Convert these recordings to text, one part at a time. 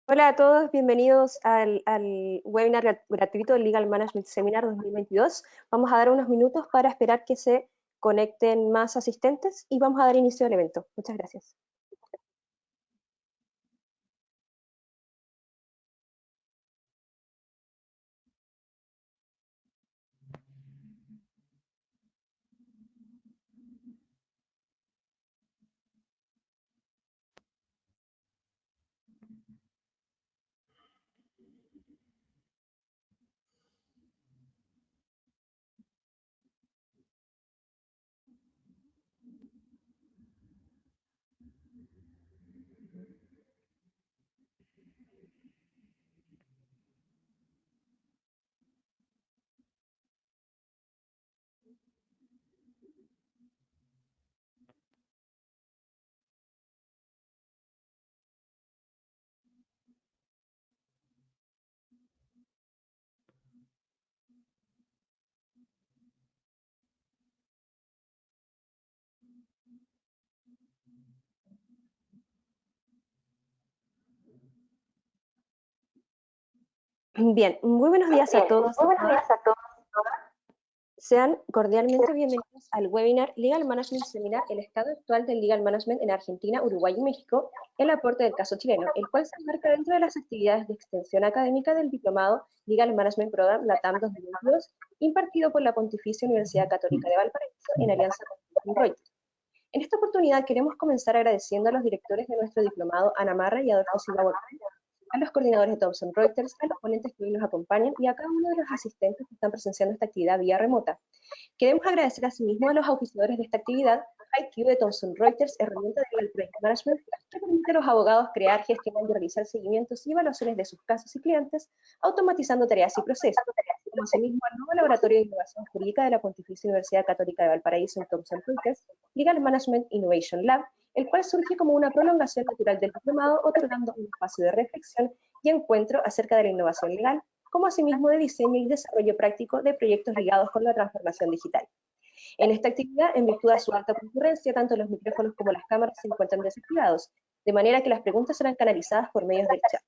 Hola a todos, bienvenidos al webinar gratuito Legal Management Seminar 2022. Vamos a dar unos minutos para esperar que se conecten más asistentes y vamos a dar inicio al evento. Muchas gracias. Bien, muy buenos días a todos. Sean cordialmente bienvenidos al webinar Legal Management Seminar, el estado actual del Legal Management en Argentina, Uruguay y México, el aporte del caso chileno, el cual se enmarca dentro de las actividades de extensión académica del diplomado Legal Management Program LATAM 2022, impartido por la Pontificia Universidad Católica de Valparaíso en alianza con Thomson Reuters. En esta oportunidad queremos comenzar agradeciendo a los directores de nuestro diplomado, Ana Marra y Adolfo Silva Borges, a los coordinadores de Thomson Reuters, a los ponentes que hoy nos acompañan y a cada uno de los asistentes que están presenciando esta actividad vía remota. Queremos agradecer asimismo a los auspiciadores de esta actividad, IQ de Thomson Reuters, herramienta de Legal Project Management, que permite a los abogados crear, gestionar y realizar seguimientos y evaluaciones de sus casos y clientes, automatizando tareas y procesos, como asimismo al nuevo Laboratorio de Innovación Jurídica de la Pontificia Universidad Católica de Valparaíso en Thomson Reuters, Legal Management Innovation Lab, el cual surge como una prolongación natural del diplomado, otorgando un espacio de reflexión y encuentro acerca de la innovación legal, como asimismo de diseño y desarrollo práctico de proyectos ligados con la transformación digital. En esta actividad, en virtud de su alta concurrencia, tanto los micrófonos como las cámaras se encuentran desactivados, de manera que las preguntas serán canalizadas por medios del chat.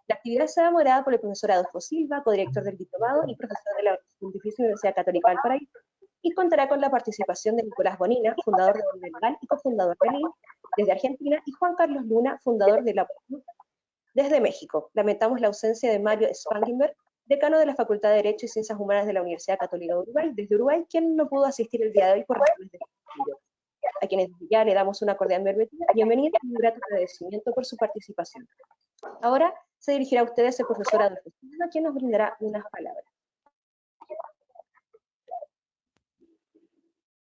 La actividad será moderada por el profesor Adolfo Silva, codirector del diplomado y profesor de la Pontificia Universidad Católica del Valparaíso, y contará con la participación de Nicolás Bonina, fundador de Bonina Legal y cofundador de LIN, desde Argentina, y Juan Carlos Luna, fundador de la desde México. Lamentamos la ausencia de Mario Spangenberg, decano de la Facultad de Derecho y Ciencias Humanas de la Universidad Católica de Uruguay, desde Uruguay, quien no pudo asistir el día de hoy por razones de estudio. A quienes ya le damos una cordial bienvenida y un grato agradecimiento por su participación. Ahora se dirigirá a ustedes el profesor Adolfo Silva, quien nos brindará unas palabras.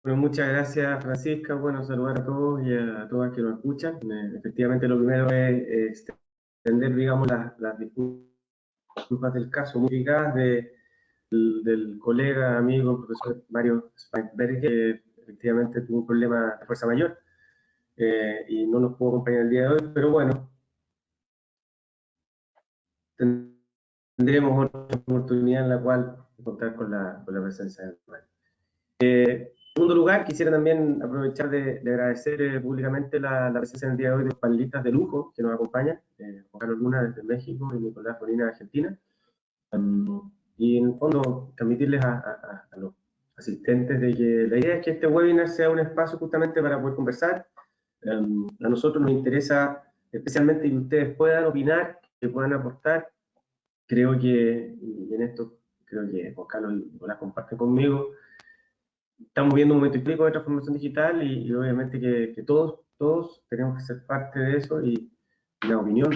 Bueno, muchas gracias, Francisca. Bueno, saludar a todos y a todas que nos escuchan. Efectivamente, lo primero es extender, digamos, las disculpas del caso muy eficaz del colega, amigo, profesor Mario Spangenberg, que efectivamente tuvo un problema de fuerza mayor y no nos pudo acompañar el día de hoy, pero bueno, tendremos otra oportunidad en la cual contar con la presencia de Mario. En segundo lugar, quisiera también aprovechar de agradecer públicamente la presencia en el día de hoy de los panelistas de lujo que nos acompañan, Juan Carlos Luna desde México y Nicolás Molina de Argentina. Y en el fondo, transmitirles a los asistentes de que la idea es que este webinar sea un espacio justamente para poder conversar. A nosotros nos interesa especialmente que ustedes puedan opinar, que puedan aportar. Creo que, y en esto creo que Juan Carlos y Nicolás comparten conmigo, estamos viendo un momento histórico de transformación digital y obviamente que todos tenemos que ser parte de eso y una opinión,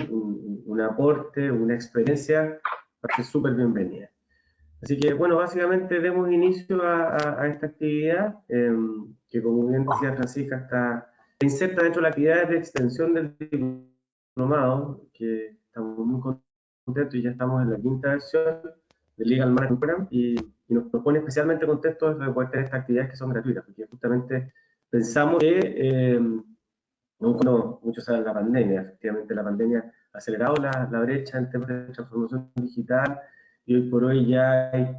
un aporte, una experiencia va a ser súper bienvenida. Así que, bueno, básicamente demos inicio a esta actividad que, como bien decía Francisca, está inserta dentro de las actividades de extensión del diplomado, que estamos muy contentos y ya estamos en la quinta versión del Legal Management Program y nos pone especialmente contentos de poder tener estas actividades que son gratuitas, porque justamente pensamos que, bueno, muchos saben la pandemia, efectivamente la pandemia ha acelerado la brecha en temas de transformación digital y hoy por hoy ya hay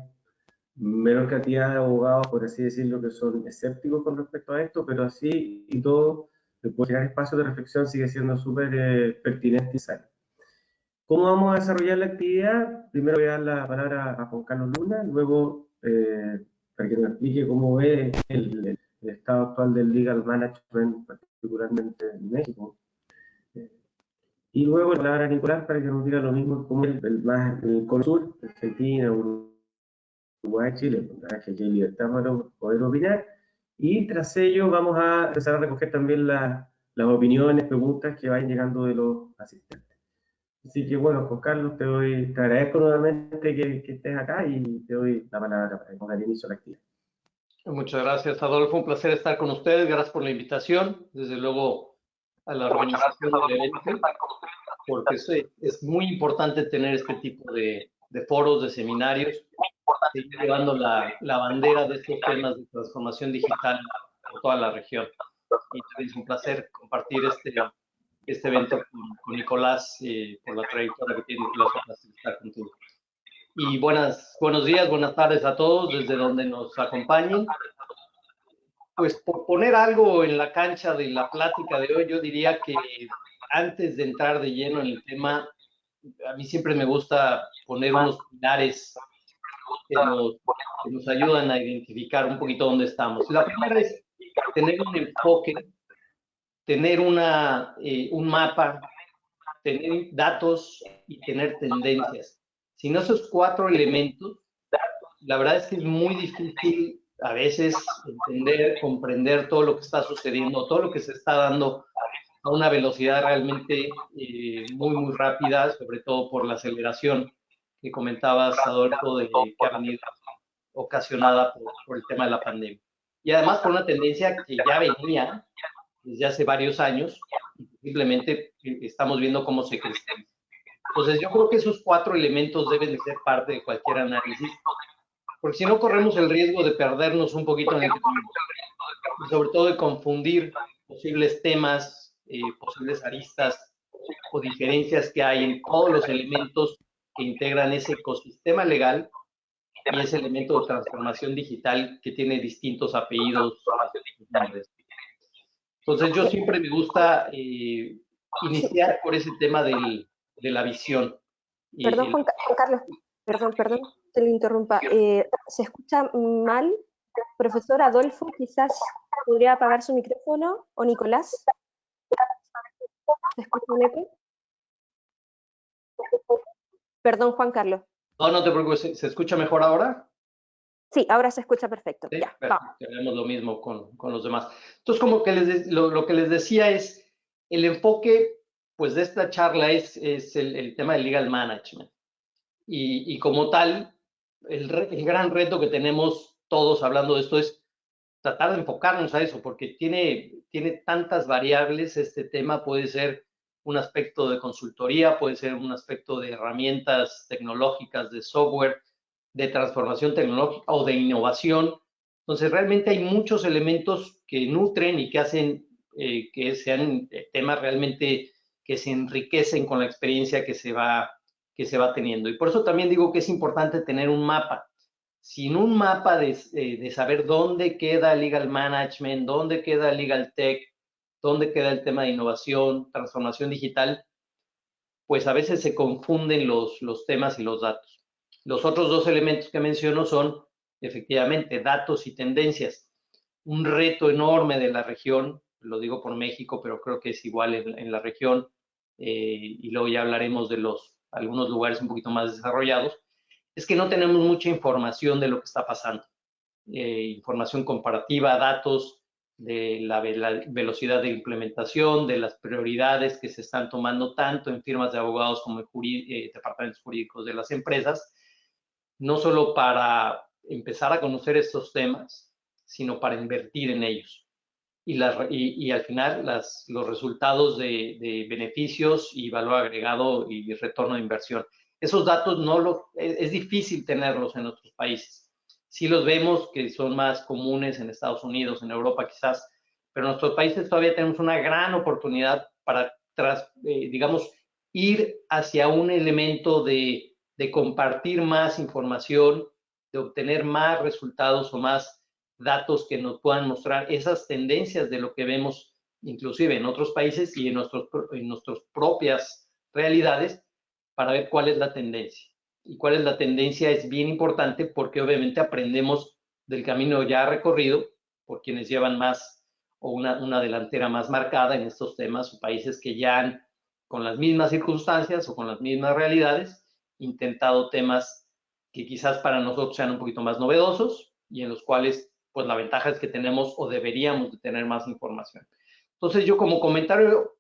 menor cantidad de abogados, por así decirlo, que son escépticos con respecto a esto, pero así y todo, el poder generar espacios de reflexión sigue siendo súper pertinente y sano. ¿Cómo vamos a desarrollar la actividad? Primero voy a dar la palabra a Juan Carlos Luna, luego para que nos explique cómo ve el estado actual del legal management, particularmente en México. Y luego la palabra a Nicolás para que nos diga lo mismo, cómo es el Cono Sur, Argentina, Uruguay, Chile, que hay libertad para poder opinar. Y tras ello vamos a empezar a recoger también las opiniones, preguntas que vayan llegando de los asistentes. Así que bueno, Juan Carlos, te agradezco nuevamente que estés acá y te doy la palabra para que ponga el inicio a la actividad. Muchas gracias, Adolfo. Un placer estar con ustedes. Gracias por la invitación. Desde luego a la organización del evento, porque es muy importante tener este tipo de foros, de seminarios, seguir llevando la bandera de estos temas de transformación digital por toda la región. Y es un placer compartir este evento con Nicolás, por la trayectoria que tiene. Nicolás, un placer estar contigo. Y buenos días, buenas tardes a todos desde donde nos acompañen. Pues por poner algo en la cancha de la plática de hoy, yo diría que antes de entrar de lleno en el tema, a mí siempre me gusta poner unos pilares que nos ayudan a identificar un poquito dónde estamos. La primera es tener un enfoque, tener un mapa, tener datos y tener tendencias. Sin esos 4 elementos, la verdad es que es muy difícil a veces entender, comprender todo lo que está sucediendo, todo lo que se está dando a una velocidad realmente muy, muy rápida, sobre todo por la aceleración que comentabas, Adolfo, que ha venido ocasionada por el tema de la pandemia. Y además por una tendencia que ya venía desde hace varios años y simplemente estamos viendo cómo se crece. Entonces yo creo que esos 4 elementos deben de ser parte de cualquier análisis, porque si no corremos el riesgo de perdernos un poquito en el camino, y sobre todo de confundir posibles temas, posibles aristas o diferencias que hay en todos los elementos que integran ese ecosistema legal y ese elemento de transformación digital que tiene distintos apellidos. Entonces yo siempre me gusta iniciar por ese tema de la visión. Perdón, Juan Carlos, perdón, te lo interrumpa. ¿Se escucha mal? Profesor Adolfo, quizás podría apagar su micrófono, o Nicolás. ¿Se escucha un eco? Perdón, Juan Carlos. No te preocupes, ¿se escucha mejor ahora? Sí, ahora se escucha perfecto. Sí, ya, perfecto. Haremos lo mismo con los demás. Entonces, como que lo que les decía es, el enfoque pues, de esta charla es el tema del legal management. Y como tal, el gran reto que tenemos todos hablando de esto es tratar de enfocarnos a eso, porque tiene tantas variables este tema. Puede ser un aspecto de consultoría, puede ser un aspecto de herramientas tecnológicas, de software, de transformación tecnológica o de innovación. Entonces, realmente hay muchos elementos que nutren y que hacen que sean temas realmente que se enriquecen con la experiencia que se va teniendo. Y por eso también digo que es importante tener un mapa. Sin un mapa de saber dónde queda legal management, dónde queda legal tech, dónde queda el tema de innovación, transformación digital, pues a veces se confunden los temas y los datos. Los otros 2 elementos que menciono son efectivamente datos y tendencias. Un reto enorme de la región, lo digo por México, pero creo que es igual en la región, y luego ya hablaremos de algunos lugares un poquito más desarrollados, es que no tenemos mucha información de lo que está pasando. Información comparativa, datos de la velocidad de implementación, de las prioridades que se están tomando tanto en firmas de abogados como en departamentos jurídicos de las empresas, no solo para empezar a conocer estos temas, sino para invertir en ellos. Y al final los resultados de beneficios y valor agregado y retorno de inversión. Esos datos es difícil tenerlos en otros países. Sí los vemos que son más comunes en Estados Unidos, en Europa quizás, pero en nuestros países todavía tenemos una gran oportunidad para, digamos, ir hacia un elemento de compartir más información, de obtener más resultados o más datos que nos puedan mostrar esas tendencias de lo que vemos inclusive en otros países y en nuestras propias realidades, para ver cuál es la tendencia. Y cuál es la tendencia es bien importante porque obviamente aprendemos del camino ya recorrido por quienes llevan más o una delantera más marcada en estos temas o países que ya han, con las mismas circunstancias o con las mismas realidades, intentado temas que quizás para nosotros sean un poquito más novedosos y en los cuales pues la ventaja es que tenemos o deberíamos de tener más información. Entonces yo como comentario,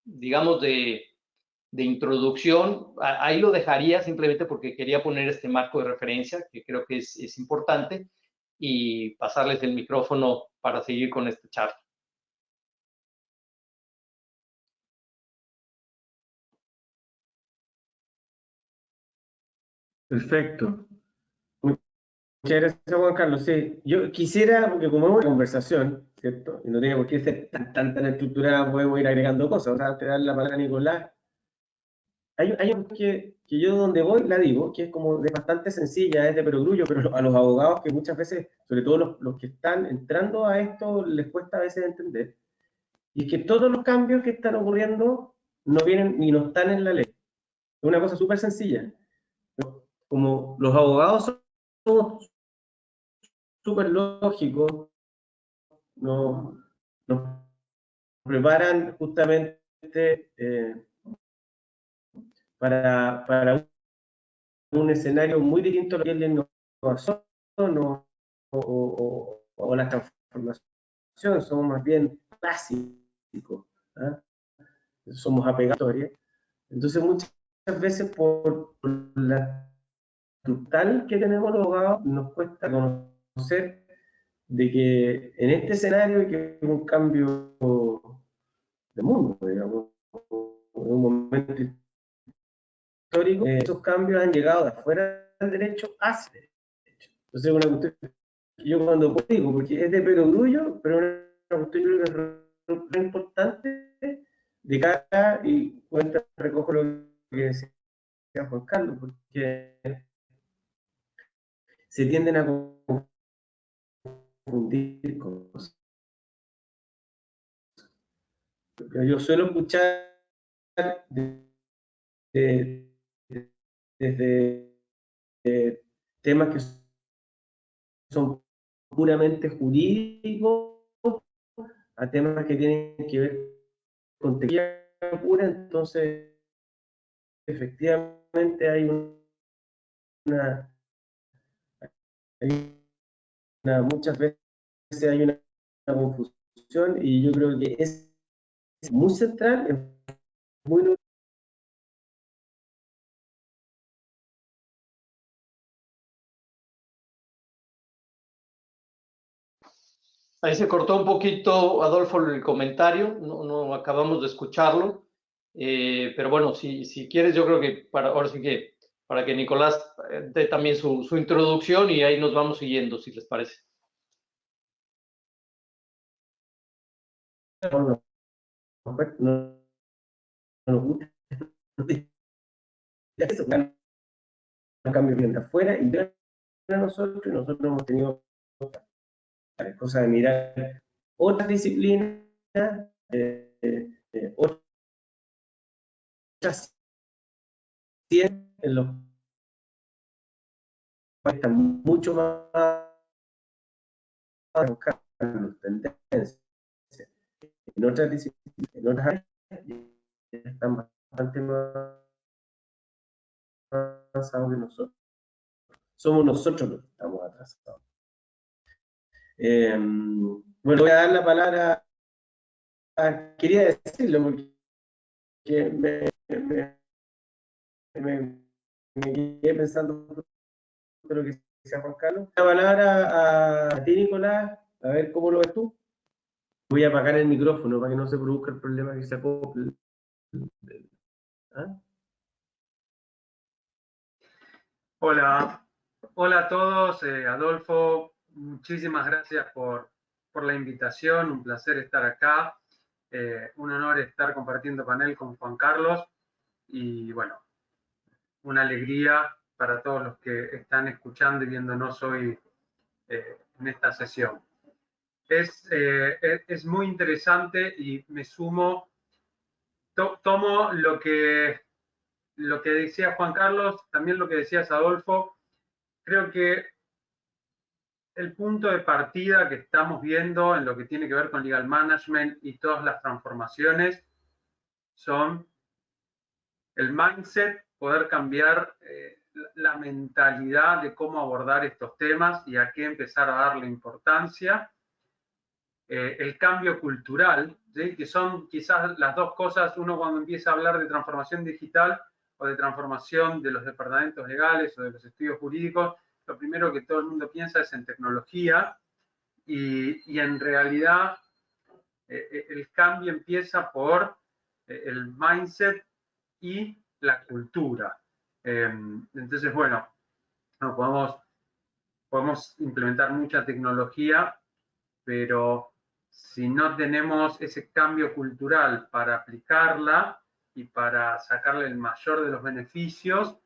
digamos, de introducción, ahí lo dejaría simplemente porque quería poner este marco de referencia, que creo que es importante, y pasarles el micrófono para seguir con esta charla. Perfecto. Muchas gracias, Juan Carlos. Sí, yo quisiera, porque como es una conversación, ¿cierto? Y no tiene por qué ser tan estructurada, podemos ir agregando cosas. O sea, antes de darle la palabra a Nicolás, hay algo que yo donde voy la digo, que es como de bastante sencilla, es de perogrullo, pero a los abogados que muchas veces, sobre todo los que están entrando a esto, les cuesta a veces entender. Y es que todos los cambios que están ocurriendo no vienen ni no están en la ley. Es una cosa súper sencilla. Como los abogados son súper lógicos, nos preparan justamente para un escenario muy distinto a lo que es la innovación o la transformación. Somos más bien clásicos, ¿eh? Somos apegados a la historia. Entonces muchas veces por la total que tenemos los abogados nos cuesta conocer de que en este escenario que es un cambio de mundo, digamos, en un momento histórico, esos cambios han llegado de afuera del derecho hacia el derecho. Entonces, una cuestión que yo cuando digo, porque es de perogrullo, pero una cuestión que es importante de cara, y cuenta, recojo lo que decía Juan Carlos, porque se tienden a confundir cosas. Yo suelo escuchar desde temas que son puramente jurídicos a temas que tienen que ver con tecnología pura, entonces efectivamente una, muchas veces hay una confusión y yo creo que es muy central, es muy. Ahí se cortó un poquito, Adolfo, el comentario, no acabamos de escucharlo, pero bueno, si quieres, yo creo que ahora sí que para que Nicolás dé también su introducción y ahí nos vamos siguiendo, si les parece. No nos gusta eso, un cambio bien de afuera y de nosotros hemos tenido cosas de mirar otras disciplinas, otras ciencias en los cuales están mucho más buscando tendencias. En otras disciplinas, en otras áreas, están bastante más avanzados que nosotros. Somos nosotros los que estamos atrasados. Bueno, voy a dar la palabra quería decirlo porque me quedé pensando en lo que decía Juan Carlos. La palabra a ti, Nicolás, a ver cómo lo ves tú. Voy a apagar el micrófono para que no se produzca el problema que se acople. ¿Ah? Hola, hola a todos. Adolfo, muchísimas gracias por la invitación, un placer estar acá, un honor estar compartiendo panel con Juan Carlos y bueno, una alegría para todos los que están escuchando y viéndonos hoy en esta sesión. Es muy interesante y me sumo, tomo lo que lo que decía Juan Carlos, también lo que decías Adolfo, creo que el punto de partida que estamos viendo en lo que tiene que ver con legal management y todas las transformaciones son el mindset, poder cambiar la mentalidad de cómo abordar estos temas y a qué empezar a darle importancia. El cambio cultural, ¿sí? Que son quizás las dos cosas. Uno cuando empieza a hablar de transformación digital o de transformación de los departamentos legales o de los estudios jurídicos, lo primero que todo el mundo piensa es en tecnología y en realidad el cambio empieza por el mindset y la cultura. Entonces, bueno, no, podemos implementar mucha tecnología, pero si no tenemos ese cambio cultural para aplicarla y para sacarle el mayor de los beneficios,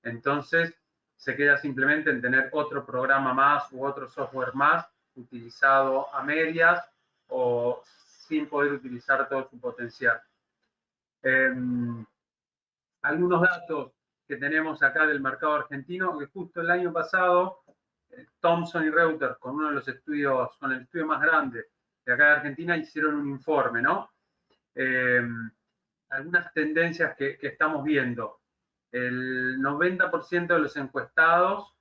entonces se queda simplemente en tener otro programa más u otro software más utilizado a medias o sin poder utilizar todo su potencial. Algunos datos que tenemos acá del mercado argentino, que justo el año pasado Thomson y Reuters, con uno de los estudios, con el estudio más grande de acá de Argentina, hicieron un informe, ¿no? Algunas tendencias que estamos viendo. El 90% de los encuestados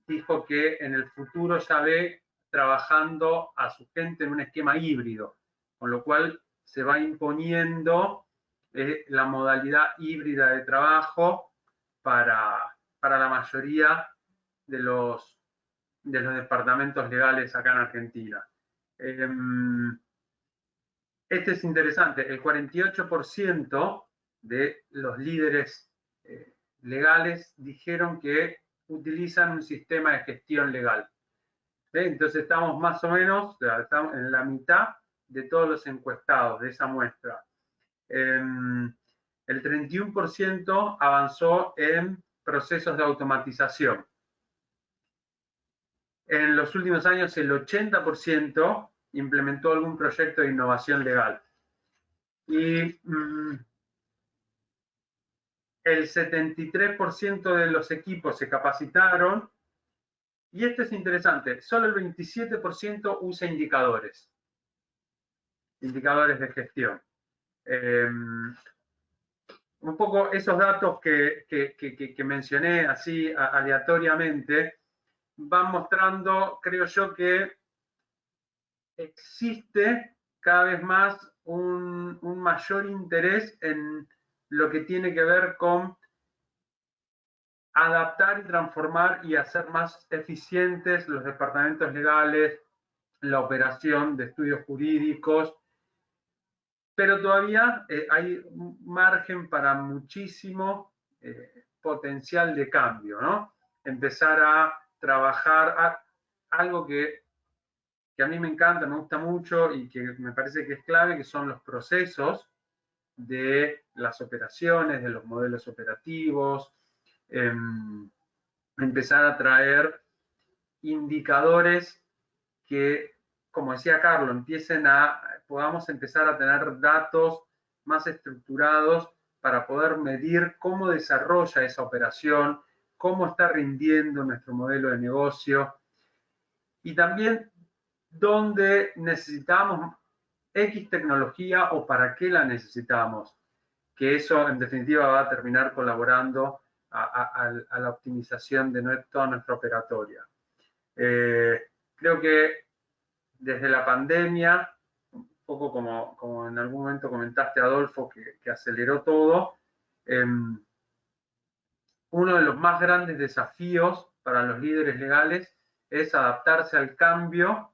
dijo que en el futuro ya ve trabajando a su gente en un esquema híbrido, con lo cual se va imponiendo la modalidad híbrida de trabajo para la mayoría de los departamentos legales acá en Argentina. Este es interesante, el 48% de los líderes legales dijeron que utilizan un sistema de gestión legal. Entonces estamos más o menos, estamos en la mitad de todos los encuestados de esa muestra. El 31% avanzó en procesos de automatización. En los últimos años el 80% implementó algún proyecto de innovación legal. Y el 73% de los equipos se capacitaron. Y esto es interesante, solo el 27% usa indicadores de gestión. Un poco esos datos que mencioné así aleatoriamente van mostrando, creo yo, que existe cada vez más un mayor interés en lo que tiene que ver con adaptar y transformar y hacer más eficientes los departamentos legales, la operación de estudios jurídicos, pero todavía hay margen para muchísimo potencial de cambio, ¿no? Empezar a trabajar algo que a mí me encanta, me gusta mucho y que me parece que es clave, que son los procesos de las operaciones, de los modelos operativos, empezar a traer indicadores que, como decía Carlos, podamos empezar a tener datos más estructurados para poder medir cómo desarrolla esa operación, cómo está rindiendo nuestro modelo de negocio y también dónde necesitamos X tecnología o para qué la necesitamos, que eso en definitiva va a terminar colaborando a la optimización de toda nuestra operatoria. Creo que desde la pandemia, un poco como en algún momento comentaste, Adolfo, que aceleró todo, uno de los más grandes desafíos para los líderes legales es adaptarse al cambio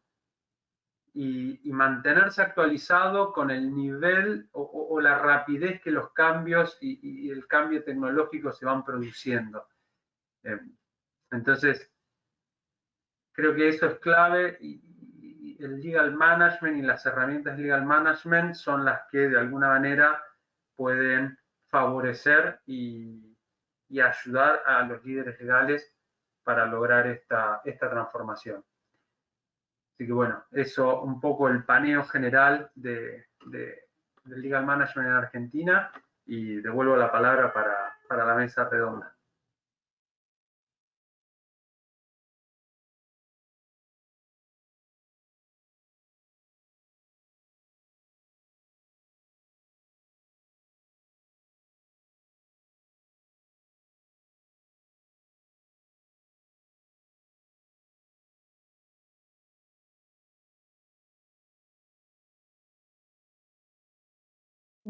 y mantenerse actualizado con el nivel o la rapidez que los cambios y el cambio tecnológico se van produciendo. Entonces, creo que eso es clave y el legal management y las herramientas legal management son las que de alguna manera pueden favorecer y ayudar a los líderes legales para lograr esta transformación. Así que bueno, eso un poco el paneo general del legal management en Argentina y devuelvo la palabra para la mesa redonda.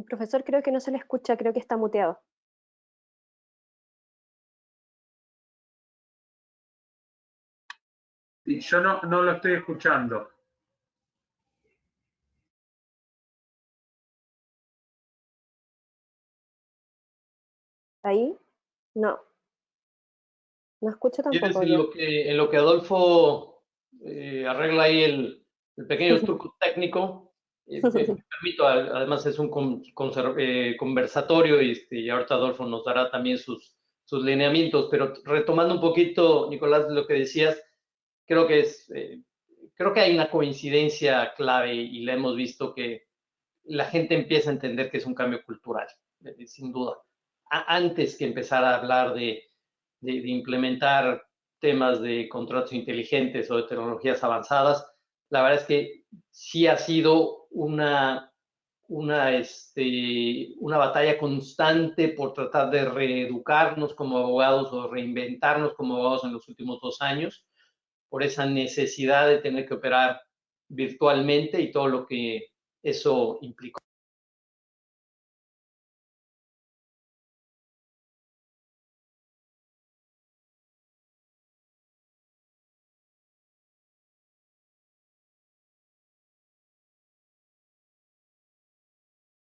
Profesor, creo que no se le escucha, creo que está muteado. Y yo no lo estoy escuchando. ¿Ahí? No. No escucho ¿Quieres tampoco en yo. en lo que Adolfo arregla ahí el pequeño truco técnico? Me permito, además es un conversatorio y ahorita Adolfo nos dará también sus lineamientos, pero retomando un poquito, Nicolás, lo que decías, creo que creo que hay una coincidencia clave y la hemos visto que la gente empieza a entender que es un cambio cultural, sin duda. Antes que empezar a hablar de implementar temas de contratos inteligentes o de tecnologías avanzadas, la verdad es que sí ha sido una batalla constante por tratar de reeducarnos como abogados o reinventarnos como abogados en los últimos 2 años, por esa necesidad de tener que operar virtualmente y todo lo que eso implicó.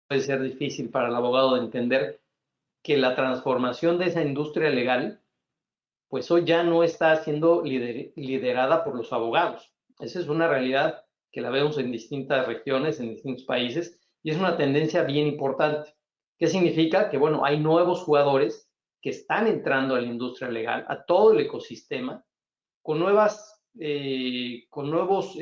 Puede ser difícil para el abogado de entender que la transformación de esa industria legal, pues hoy ya no está siendo liderada por los abogados. Esa es una realidad que la vemos en distintas regiones, en distintos países, y es una tendencia bien importante. ¿Qué significa? Que, bueno, hay nuevos jugadores que están entrando a la industria legal, a todo el ecosistema, con con nuevos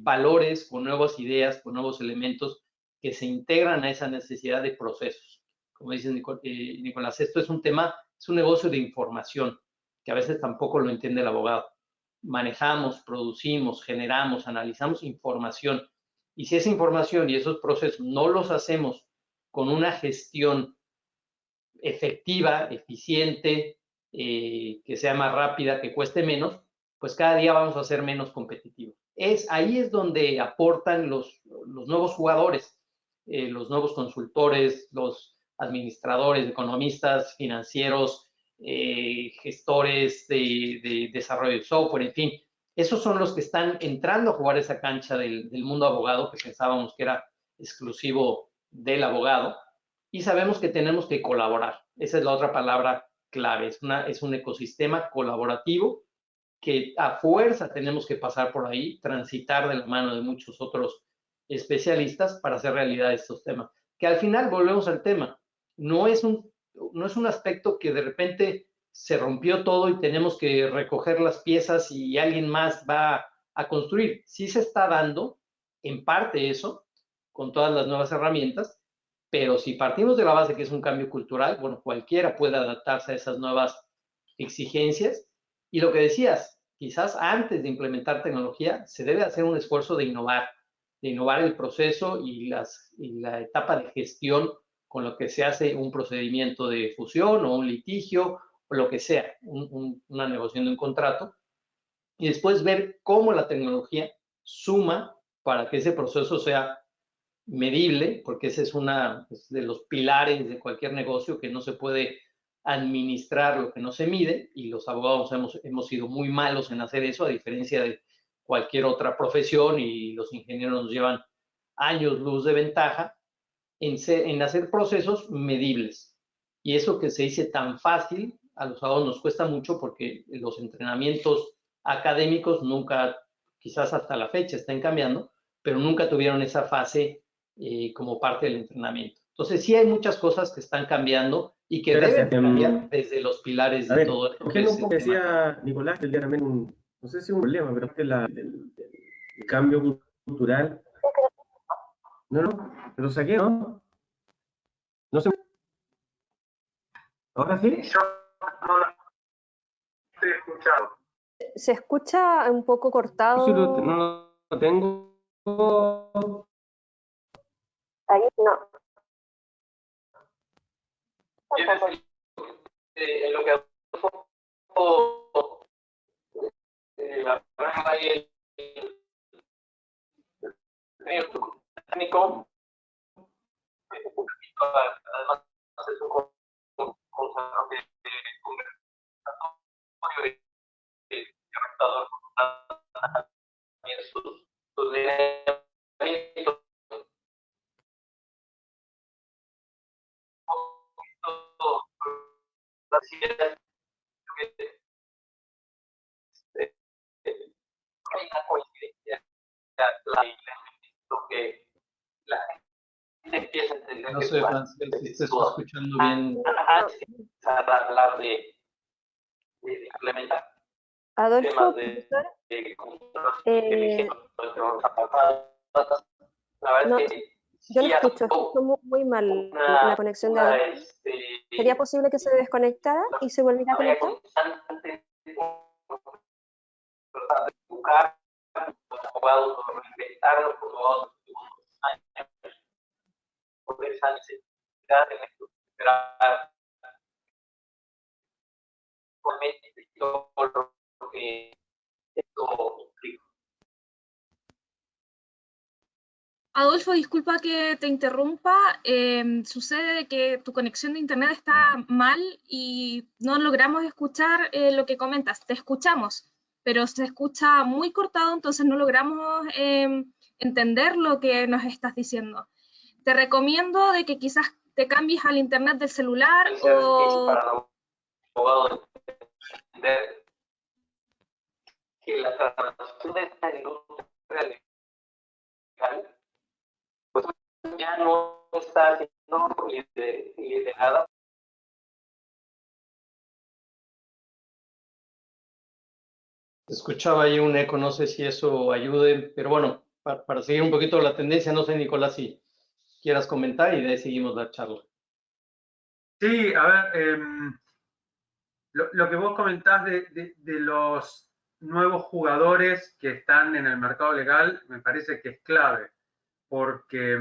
valores, con nuevas ideas, con nuevos elementos que se integran a esa necesidad de procesos. Como dice Nicolás, esto es un tema, es un negocio de información, que a veces tampoco lo entiende el abogado. Manejamos, producimos, generamos, analizamos información. Y si esa información y esos procesos no los hacemos con una gestión efectiva, eficiente, que sea más rápida, que cueste menos, pues cada día vamos a ser menos competitivos. Ahí es donde aportan los nuevos jugadores, los nuevos consultores, los administradores, economistas, financieros, gestores de desarrollo de software, en fin. Esos son los que están entrando a jugar esa cancha del mundo abogado que pensábamos que era exclusivo del abogado, y sabemos que tenemos que colaborar. Esa es la otra palabra clave. Es un ecosistema colaborativo que a fuerza tenemos que pasar por ahí, transitar de la mano de muchos otros especialistas para hacer realidad estos temas. Que al final volvemos al tema. No es un aspecto que de repente se rompió todo y tenemos que recoger las piezas y alguien más va a construir. Sí se está dando en parte eso con todas las nuevas herramientas, pero si partimos de la base que es un cambio cultural, bueno, cualquiera puede adaptarse a esas nuevas exigencias. Y lo que decías, quizás antes de implementar tecnología, se debe hacer un esfuerzo de innovar el proceso y la etapa de gestión con lo que se hace un procedimiento de fusión o un litigio o lo que sea, una negociación de un contrato, y después ver cómo la tecnología suma para que ese proceso sea medible, porque ese es uno de los pilares de cualquier negocio, que no se puede administrar lo que no se mide, y los abogados hemos sido muy malos en hacer eso, a diferencia de cualquier otra profesión, y los ingenieros nos llevan años luz de ventaja en hacer procesos medibles. Y eso que se dice tan fácil, a los abogados nos cuesta mucho porque los entrenamientos académicos nunca, quizás hasta la fecha estén cambiando, pero nunca tuvieron esa fase como parte del entrenamiento. Entonces sí hay muchas cosas que están cambiando y que deben cambiar desde los pilares de todo esto. Cogiendo un poco que decía Nicolás, que también no sé si es un problema, pero es que el cambio cultural. No, lo saqué, ¿no? No sé. ¿Ahora sí? Yo no la estoy escuchando. Se escucha un poco cortado. Sí, no lo tengo. Ahí no. En lo que la verdad es el técnico, además es un conservador y adaptador también sus lineamientos. Hay una coincidencia lo que la gente empieza a entender. No sé, Francis, si estás escuchando bien. Antes de hablar de implementar Adolfo, temas de la verdad no, es que yo lo escucho muy mal la conexión de Adolfo. ¿Sería posible que se desconectara y se volviera a conectar? Adolfo, disculpa que te interrumpa. Sucede que tu conexión de internet está mal y no logramos escuchar lo que comentas. Te escuchamos, pero se escucha muy cortado, entonces no logramos entender lo que nos estás diciendo. Te recomiendo de que quizás te cambies al internet del celular o... Que la transformación de esta industria legal pues ya no está siendo liderada. Escuchaba ahí un eco, no sé si eso ayude, pero bueno, para seguir un poquito la tendencia, no sé, Nicolás, si quieras comentar y de ahí seguimos la charla. Sí, a ver, lo que vos comentás de los nuevos jugadores que están en el mercado legal me parece que es clave, porque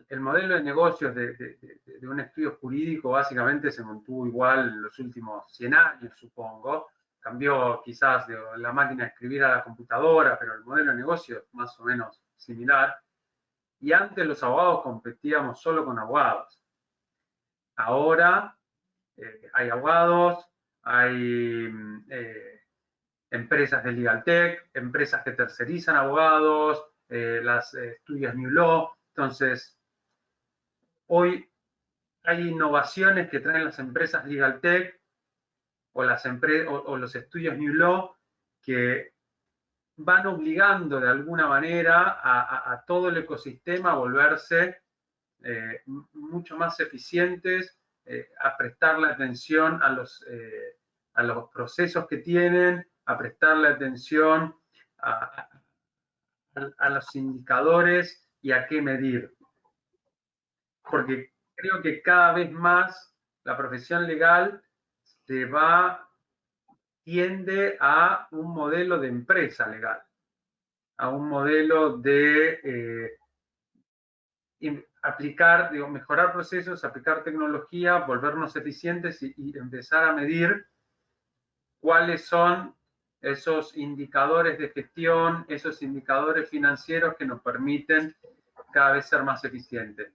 el modelo de negocios de un estudio jurídico básicamente se mantuvo igual en los últimos 100 años, supongo. Cambió quizás de la máquina de escribir a la computadora, pero el modelo de negocio es más o menos similar. Y antes los abogados competíamos solo con abogados. Ahora hay abogados, hay empresas de legal tech, empresas que tercerizan abogados, las estudios New Law. Entonces, hoy hay innovaciones que traen las empresas legal tech o los estudios New Law que van obligando de alguna manera a todo el ecosistema a volverse mucho más eficientes, a prestarle atención a los procesos que tienen, a prestarle atención a los indicadores y a qué medir. Porque creo que cada vez más la profesión legal tiende a un modelo de empresa legal, a un modelo de aplicar, mejorar procesos, aplicar tecnología, volvernos eficientes y empezar a medir cuáles son esos indicadores de gestión, esos indicadores financieros que nos permiten cada vez ser más eficientes.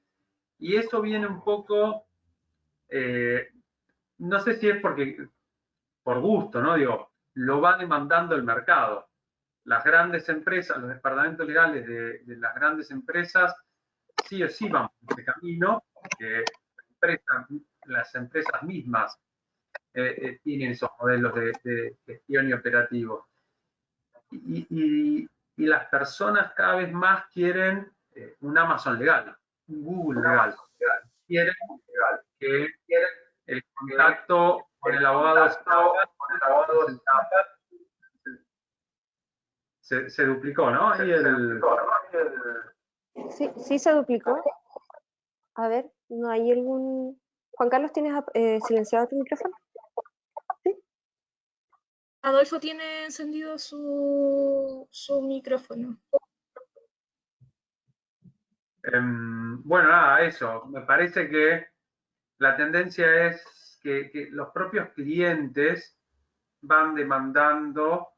Y eso viene un poco, no sé si es por gusto, ¿no? Lo va demandando el mercado. Las grandes empresas, los departamentos legales de las grandes empresas, sí o sí van por este camino, que las empresas mismas tienen esos modelos de gestión y operativo. Y las personas cada vez más quieren un Amazon legal, un Google legal. Quieren que el contacto con el abogado se duplicó, ¿no? Sí, sí se duplicó. A ver, ¿no hay algún Juan Carlos, ¿tienes silenciado tu micrófono? ¿Sí? Adolfo tiene encendido su micrófono. Bueno, nada, eso. Me parece que la tendencia es que los propios clientes van demandando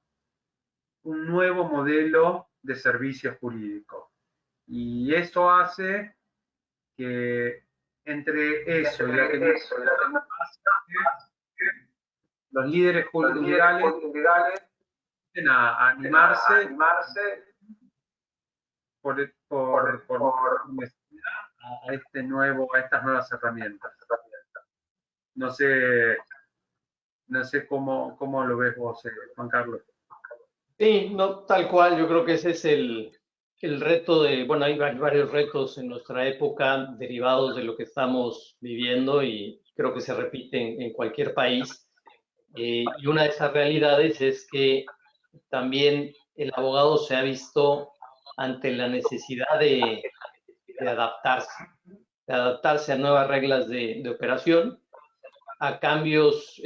un nuevo modelo de servicio jurídico. Y eso hace que entre eso y la tecnología, los líderes legales empiecen a animarse por a estas nuevas herramientas. No sé cómo lo ves vos, Juan Carlos. Sí, no, tal cual, yo creo que ese es el reto bueno, hay varios retos en nuestra época derivados de lo que estamos viviendo y creo que se repiten en cualquier país. Y una de esas realidades es que también el abogado se ha visto ante la necesidad de adaptarse a nuevas reglas de operación, a cambios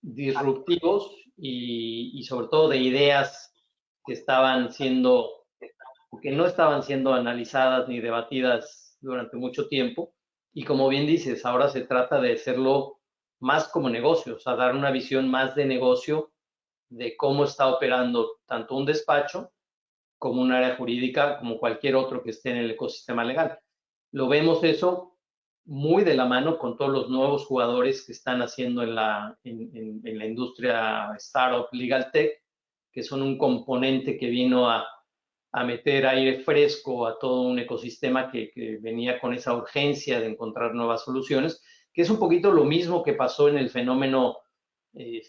disruptivos y sobre todo de ideas que que no estaban siendo analizadas ni debatidas durante mucho tiempo. Y como bien dices, ahora se trata de hacerlo más como negocio, o sea, dar una visión más de negocio de cómo está operando tanto un despacho como un área jurídica, como cualquier otro que esté en el ecosistema legal. Lo vemos eso muy de la mano con todos los nuevos jugadores que están haciendo en la industria startup Legal Tech, que son un componente que vino a meter aire fresco a todo un ecosistema que venía con esa urgencia de encontrar nuevas soluciones, que es un poquito lo mismo que pasó en el fenómeno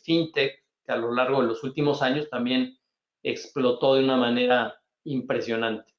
fintech, que a lo largo de los últimos años también explotó de una manera impresionante.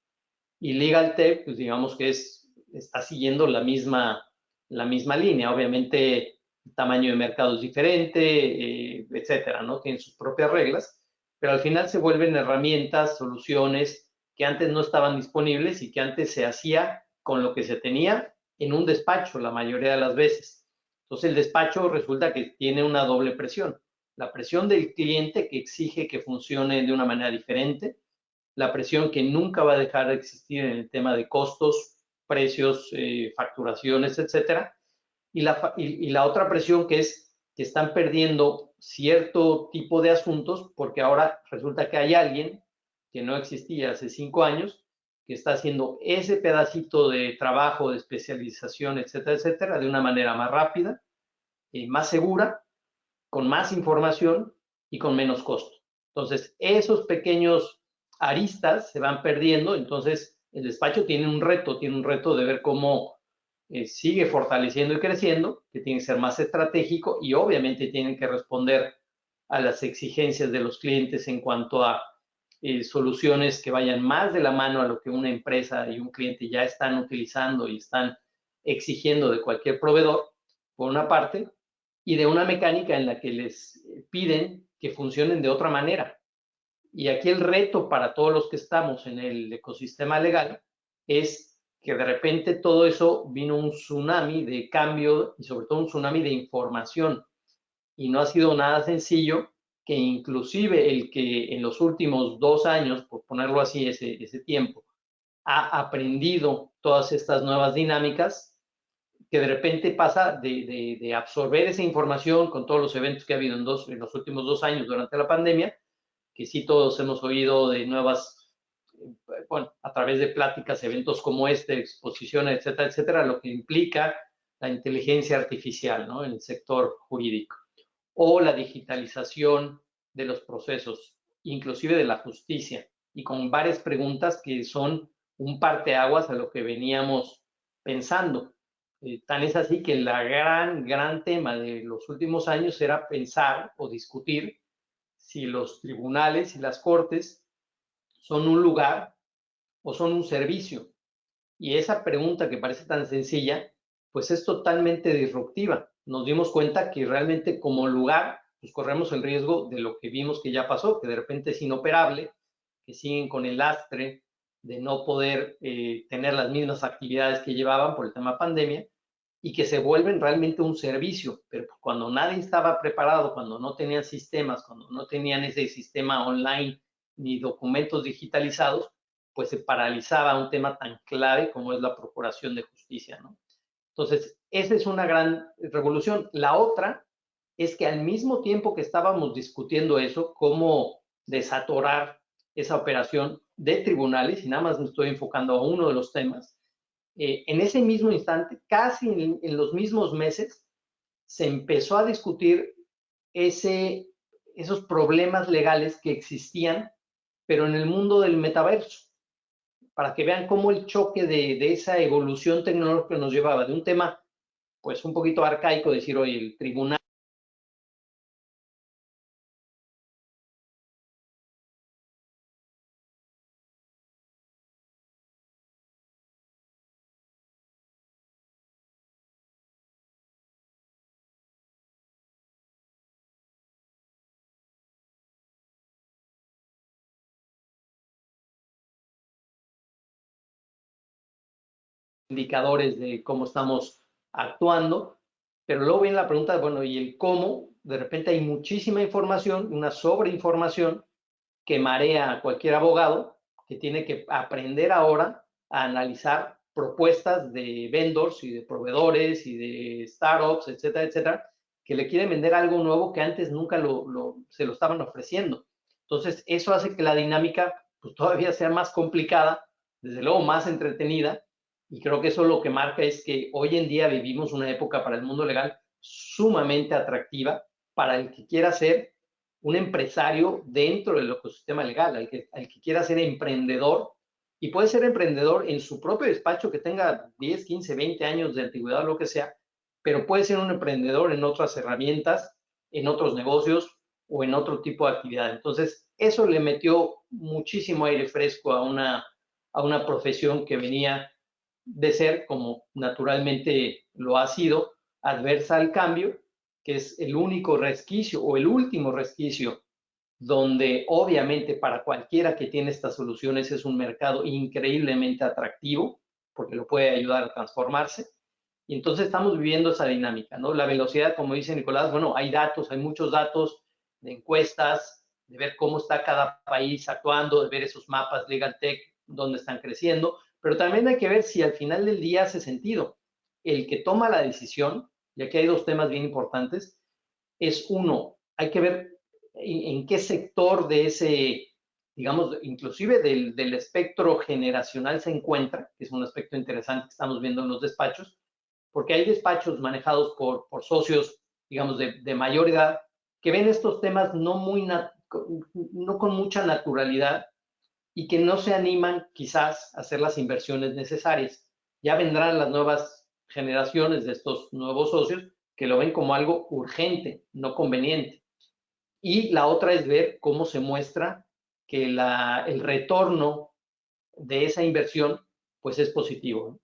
Y Legal Tech, pues digamos que está siguiendo la misma línea. Obviamente, el tamaño de mercado es diferente, etcétera, ¿no? Tienen sus propias reglas, pero al final se vuelven herramientas, soluciones que antes no estaban disponibles y que antes se hacía con lo que se tenía en un despacho la mayoría de las veces. Entonces, el despacho resulta que tiene una doble presión. La presión del cliente que exige que funcione de una manera diferente, la presión que nunca va a dejar de existir en el tema de costos, precios, facturaciones, etcétera, y la otra presión que es que están perdiendo cierto tipo de asuntos porque ahora resulta que hay alguien que no existía hace 5 años que está haciendo ese pedacito de trabajo, de especialización, etcétera, etcétera, de una manera más rápida, más segura, con más información y con menos costo. Entonces, esos pequeños aristas se van perdiendo, entonces el despacho tiene un reto de ver cómo sigue fortaleciendo y creciendo, que tiene que ser más estratégico y obviamente tienen que responder a las exigencias de los clientes en cuanto a soluciones que vayan más de la mano a lo que una empresa y un cliente ya están utilizando y están exigiendo de cualquier proveedor, por una parte, y de una mecánica en la que les piden que funcionen de otra manera. Y aquí el reto para todos los que estamos en el ecosistema legal es que de repente todo eso vino un tsunami de cambio y sobre todo un tsunami de información. Y no ha sido nada sencillo que inclusive el que en los últimos 2 años, por ponerlo así, ese tiempo, ha aprendido todas estas nuevas dinámicas, que de repente pasa de absorber esa información con todos los eventos que ha habido en los últimos 2 años durante la pandemia, que sí todos hemos oído de nuevas, bueno, a través de pláticas, eventos como este, exposiciones, etcétera, etcétera, lo que implica la inteligencia artificial, ¿no? En el sector jurídico, o la digitalización de los procesos, inclusive de la justicia, y con varias preguntas que son un parteaguas a lo que veníamos pensando. Tan es así que el gran tema de los últimos años era pensar o discutir si los tribunales y las cortes son un lugar o son un servicio. Y esa pregunta que parece tan sencilla, pues es totalmente disruptiva. Nos dimos cuenta que realmente como lugar, pues corremos el riesgo de lo que vimos que ya pasó, que de repente es inoperable, que siguen con el lastre de no poder tener las mismas actividades que llevaban por el tema pandemia, y que se vuelven realmente un servicio, pero cuando nadie estaba preparado, cuando no tenían sistemas, cuando no tenían ese sistema online ni documentos digitalizados, pues se paralizaba un tema tan clave como es la procuración de justicia, ¿no? Entonces, esa es una gran revolución. La otra es que al mismo tiempo que estábamos discutiendo eso, cómo desatorar esa operación de tribunales, y nada más me estoy enfocando a uno de los temas, en ese mismo instante, casi en los mismos meses, se empezó a discutir esos problemas legales que existían, pero en el mundo del metaverso, para que vean cómo el choque de esa evolución tecnológica nos llevaba de un tema pues un poquito arcaico, decir, oye, el tribunal indicadores de cómo estamos actuando, pero luego viene la pregunta, bueno, ¿y el cómo? De repente hay muchísima información, una sobreinformación que marea a cualquier abogado que tiene que aprender ahora a analizar propuestas de vendors y de proveedores y de startups, etcétera, etcétera, que le quieren vender algo nuevo que antes nunca se lo estaban ofreciendo. Entonces, eso hace que la dinámica pues, todavía sea más complicada, desde luego más entretenida, y creo que eso lo que marca es que hoy en día vivimos una época para el mundo legal sumamente atractiva para el que quiera ser un empresario dentro del ecosistema legal, al que quiera ser emprendedor, y puede ser emprendedor en su propio despacho que tenga 10, 15, 20 años de antigüedad, lo que sea, pero puede ser un emprendedor en otras herramientas, en otros negocios o en otro tipo de actividad. Entonces, eso le metió muchísimo aire fresco a una profesión que venía de ser, como naturalmente lo ha sido, adversa al cambio, que es el único resquicio o el último resquicio donde obviamente para cualquiera que tiene estas soluciones es un mercado increíblemente atractivo porque lo puede ayudar a transformarse. Y entonces estamos viviendo esa dinámica, ¿no? La velocidad, como dice Nicolás, bueno, hay datos, hay muchos datos de encuestas, de ver cómo está cada país actuando, de ver esos mapas Legal Tech, dónde están creciendo, pero también hay que ver si al final del día hace sentido. El que toma la decisión, y aquí hay dos temas bien importantes, es uno, hay que ver en qué sector de ese, digamos, inclusive del espectro generacional se encuentra, que es un aspecto interesante que estamos viendo en los despachos, porque hay despachos manejados por socios, digamos, de mayor edad, que ven estos temas no con mucha naturalidad y que no se animan quizás a hacer las inversiones necesarias. Ya vendrán las nuevas generaciones de estos nuevos socios que lo ven como algo urgente, no conveniente. Y la otra es ver cómo se muestra que el retorno de esa inversión pues es positivo.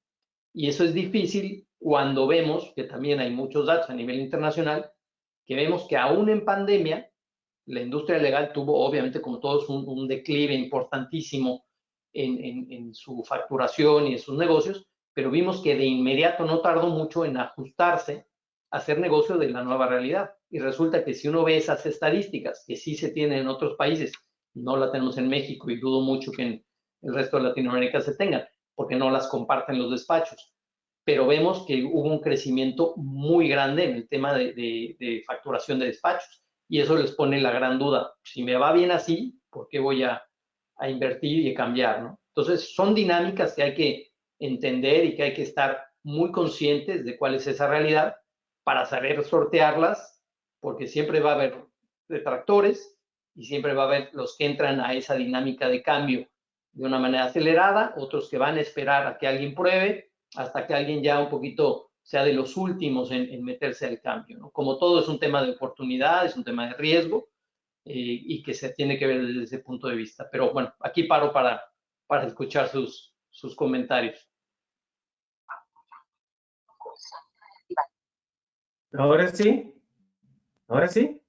Y eso es difícil cuando vemos, que también hay muchos datos a nivel internacional, que vemos que aún en pandemia, la industria legal tuvo obviamente como todos un declive importantísimo en su facturación y en sus negocios, pero vimos que de inmediato no tardó mucho en ajustarse a hacer negocio de la nueva realidad. Y resulta que si uno ve esas estadísticas que sí se tienen en otros países, no la tenemos en México y dudo mucho que en el resto de Latinoamérica se tengan, porque no las comparten los despachos. Pero vemos que hubo un crecimiento muy grande en el tema de facturación de despachos. Y eso les pone la gran duda. Si me va bien así, ¿por qué voy a invertir y a cambiar, ¿no? Entonces, son dinámicas que hay que entender y que hay que estar muy conscientes de cuál es esa realidad para saber sortearlas, porque siempre va a haber detractores y siempre va a haber los que entran a esa dinámica de cambio de una manera acelerada, otros que van a esperar a que alguien pruebe, hasta que alguien ya un poquito sea de los últimos en meterse al cambio, ¿no? Como todo es un tema de oportunidad, es un tema de riesgo, y que se tiene que ver desde ese punto de vista. Pero bueno, aquí paro para escuchar sus comentarios. Ahora sí, ahora sí,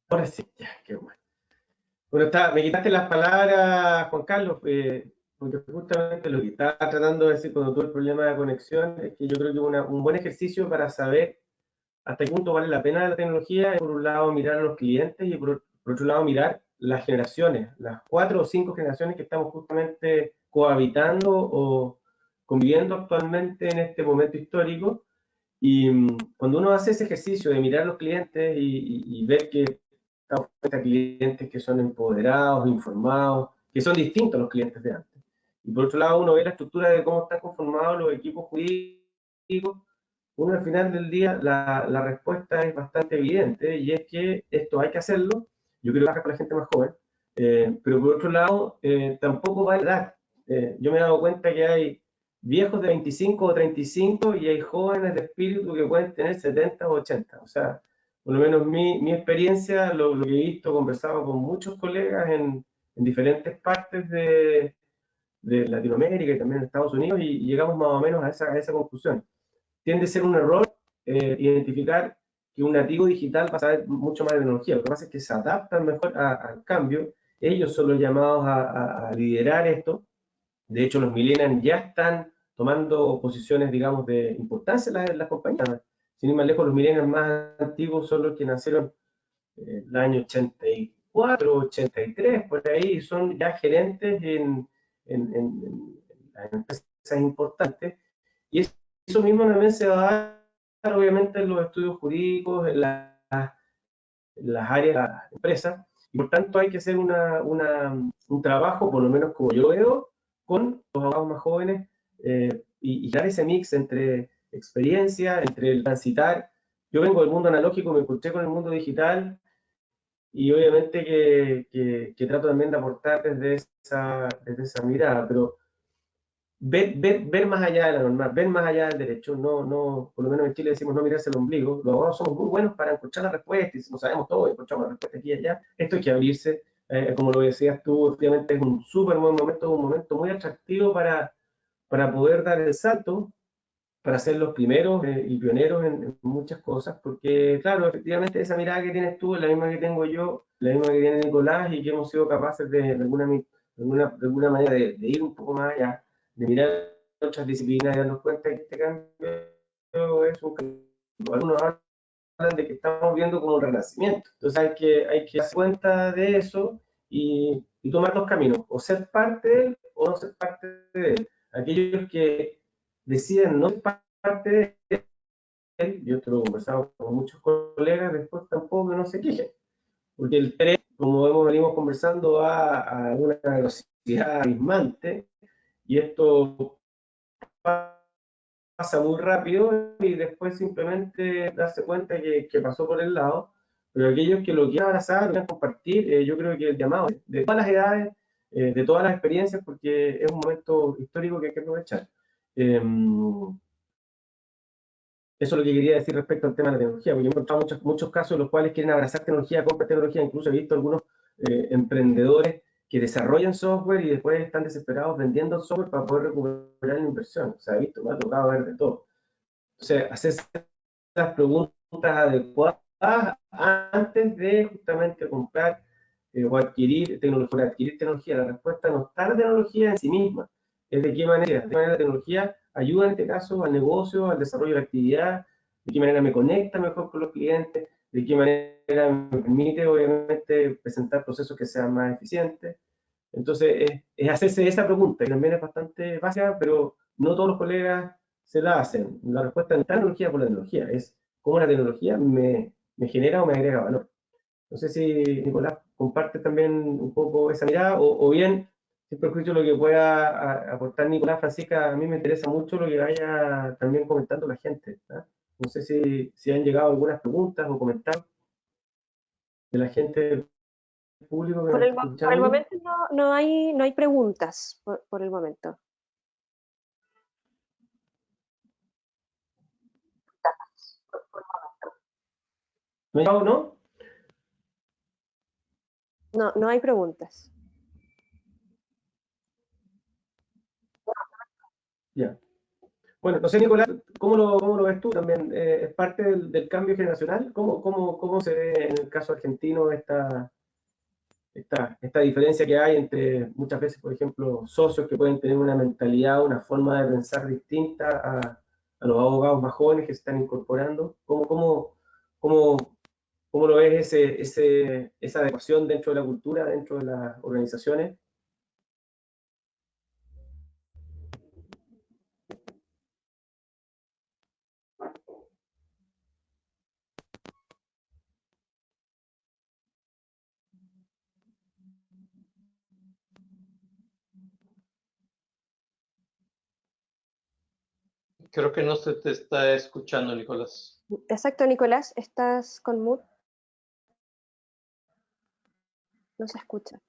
ahora sí, ya, qué bueno. Bueno, me quitaste las palabras, Juan Carlos. porque justamente lo que estaba tratando de decir cuando tuve el problema de conexión es que yo creo que un buen ejercicio para saber hasta qué punto vale la pena la tecnología es, por un lado, mirar a los clientes y por otro lado, mirar las generaciones, las 4 o 5 generaciones que estamos justamente cohabitando o conviviendo actualmente en este momento histórico. Y cuando uno hace ese ejercicio de mirar a los clientes y ver que estamos frente a clientes que son empoderados, informados, que son distintos a los clientes de antes. Y por otro lado, uno ve la estructura de cómo están conformados los equipos jurídicos. Uno al final del día, la respuesta es bastante evidente y es que esto hay que hacerlo. Yo creo que para la gente más joven, pero por otro lado, tampoco va a dar. Yo me he dado cuenta que hay viejos de 25 o 35 y hay jóvenes de espíritu que pueden tener 70 o 80. O sea, por lo menos mi experiencia, lo que he visto, conversado con muchos colegas en diferentes partes de Latinoamérica y también en Estados Unidos y llegamos más o menos a esa conclusión. Tiende a ser un error identificar que un nativo digital va a saber mucho más de tecnología. Lo que pasa es que se adaptan mejor al cambio. Ellos son los llamados a liderar esto. De hecho, los millennials ya están tomando posiciones, digamos, de importancia en las compañías. Sin ir más lejos, los millennials más antiguos son los que nacieron en el año 84, 83, por ahí, y son ya gerentes en las empresas importantes. Y eso mismo también se va a dar, obviamente, en los estudios jurídicos, en las áreas de las empresas. Y por tanto hay que hacer un trabajo, por lo menos como yo veo, con los abogados más jóvenes y dar ese mix entre experiencia, entre el transitar. Yo vengo del mundo analógico, me encontré con el mundo digital y obviamente que trato también de aportar desde esa mirada, pero ver más allá de la norma, ver más allá del derecho, por lo menos en Chile decimos no mirarse el ombligo, los abogados somos muy buenos para encontrar la respuesta, y si no sabemos todo, encontramos la respuesta aquí y allá, esto hay que abrirse, como lo decías tú, obviamente es un súper buen momento, un momento muy atractivo para poder dar el salto, para ser los primeros y pioneros en muchas cosas, porque claro, efectivamente esa mirada que tienes tú es la misma que tengo yo, la misma que tiene Nicolás, y que hemos sido capaces de alguna manera de ir un poco más allá, de mirar otras disciplinas y darnos cuenta que este cambio es un cambio. Algunos hablan de que estamos viendo como un renacimiento. Entonces hay que darse cuenta de eso y tomar dos caminos, o ser parte de él o no ser parte de él. Aquellos que deciden no ser parte de él, yo esto lo he conversado con muchos colegas, después tampoco no se quejen, porque el tren, como venimos conversando, va a una velocidad abismante y esto pasa muy rápido y después simplemente darse cuenta que pasó por el lado. Pero aquellos que lo quieran abrazar, lo quieran compartir, yo creo que el llamado es de todas las edades, de todas las experiencias, porque es un momento histórico que hay que aprovechar. Eso es lo que quería decir respecto al tema de la tecnología, porque he encontrado muchos casos en los cuales quieren abrazar tecnología, comprar tecnología, incluso he visto algunos emprendedores que desarrollan software y después están desesperados vendiendo software para poder recuperar la inversión. O sea, he visto, me ha tocado ver de todo. Entonces, hacer las preguntas adecuadas antes de justamente comprar o adquirir tecnología. La respuesta no está en la tecnología en sí misma, es de qué manera la tecnología ayuda en este caso al negocio, al desarrollo de la actividad, de qué manera me conecta mejor con los clientes, de qué manera me permite obviamente presentar procesos que sean más eficientes. Entonces, es hacerse esa pregunta, que también es bastante básica, pero no todos los colegas se la hacen. La respuesta no está en la tecnología por la tecnología, es cómo la tecnología me genera o me agrega valor. No sé si Nicolás comparte también un poco esa mirada, o bien, siempre escucho lo que pueda aportar Nicolás. Francisca, a mí me interesa mucho lo que vaya también comentando la gente. No sé si han llegado algunas preguntas o comentarios de la gente del público que Por nos el, está por el escuchando. momento no hay preguntas, por el momento. ¿No? No hay preguntas. Ya. Bueno, no sé, Nicolás, ¿cómo lo ves tú también? ¿Es parte del cambio generacional? ¿Cómo se ve en el caso argentino esta diferencia que hay entre muchas veces, por ejemplo, socios que pueden tener una mentalidad, una forma de pensar distinta a los abogados más jóvenes que se están incorporando. ¿Cómo lo ves esa adecuación dentro de la cultura, dentro de las organizaciones? Creo que no se te está escuchando, Nicolás. Exacto, Nicolás, estás con mute. No se escucha.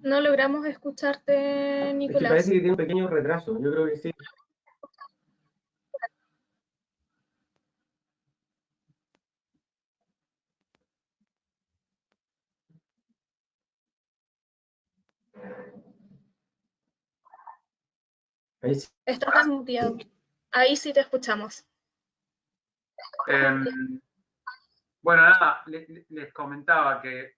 No logramos escucharte, Es que Nicolás. parece que tiene un pequeño retraso, yo creo que sí. Ahí sí. Estás desmuteado. Ahí sí te escuchamos. Bueno, nada, les comentaba que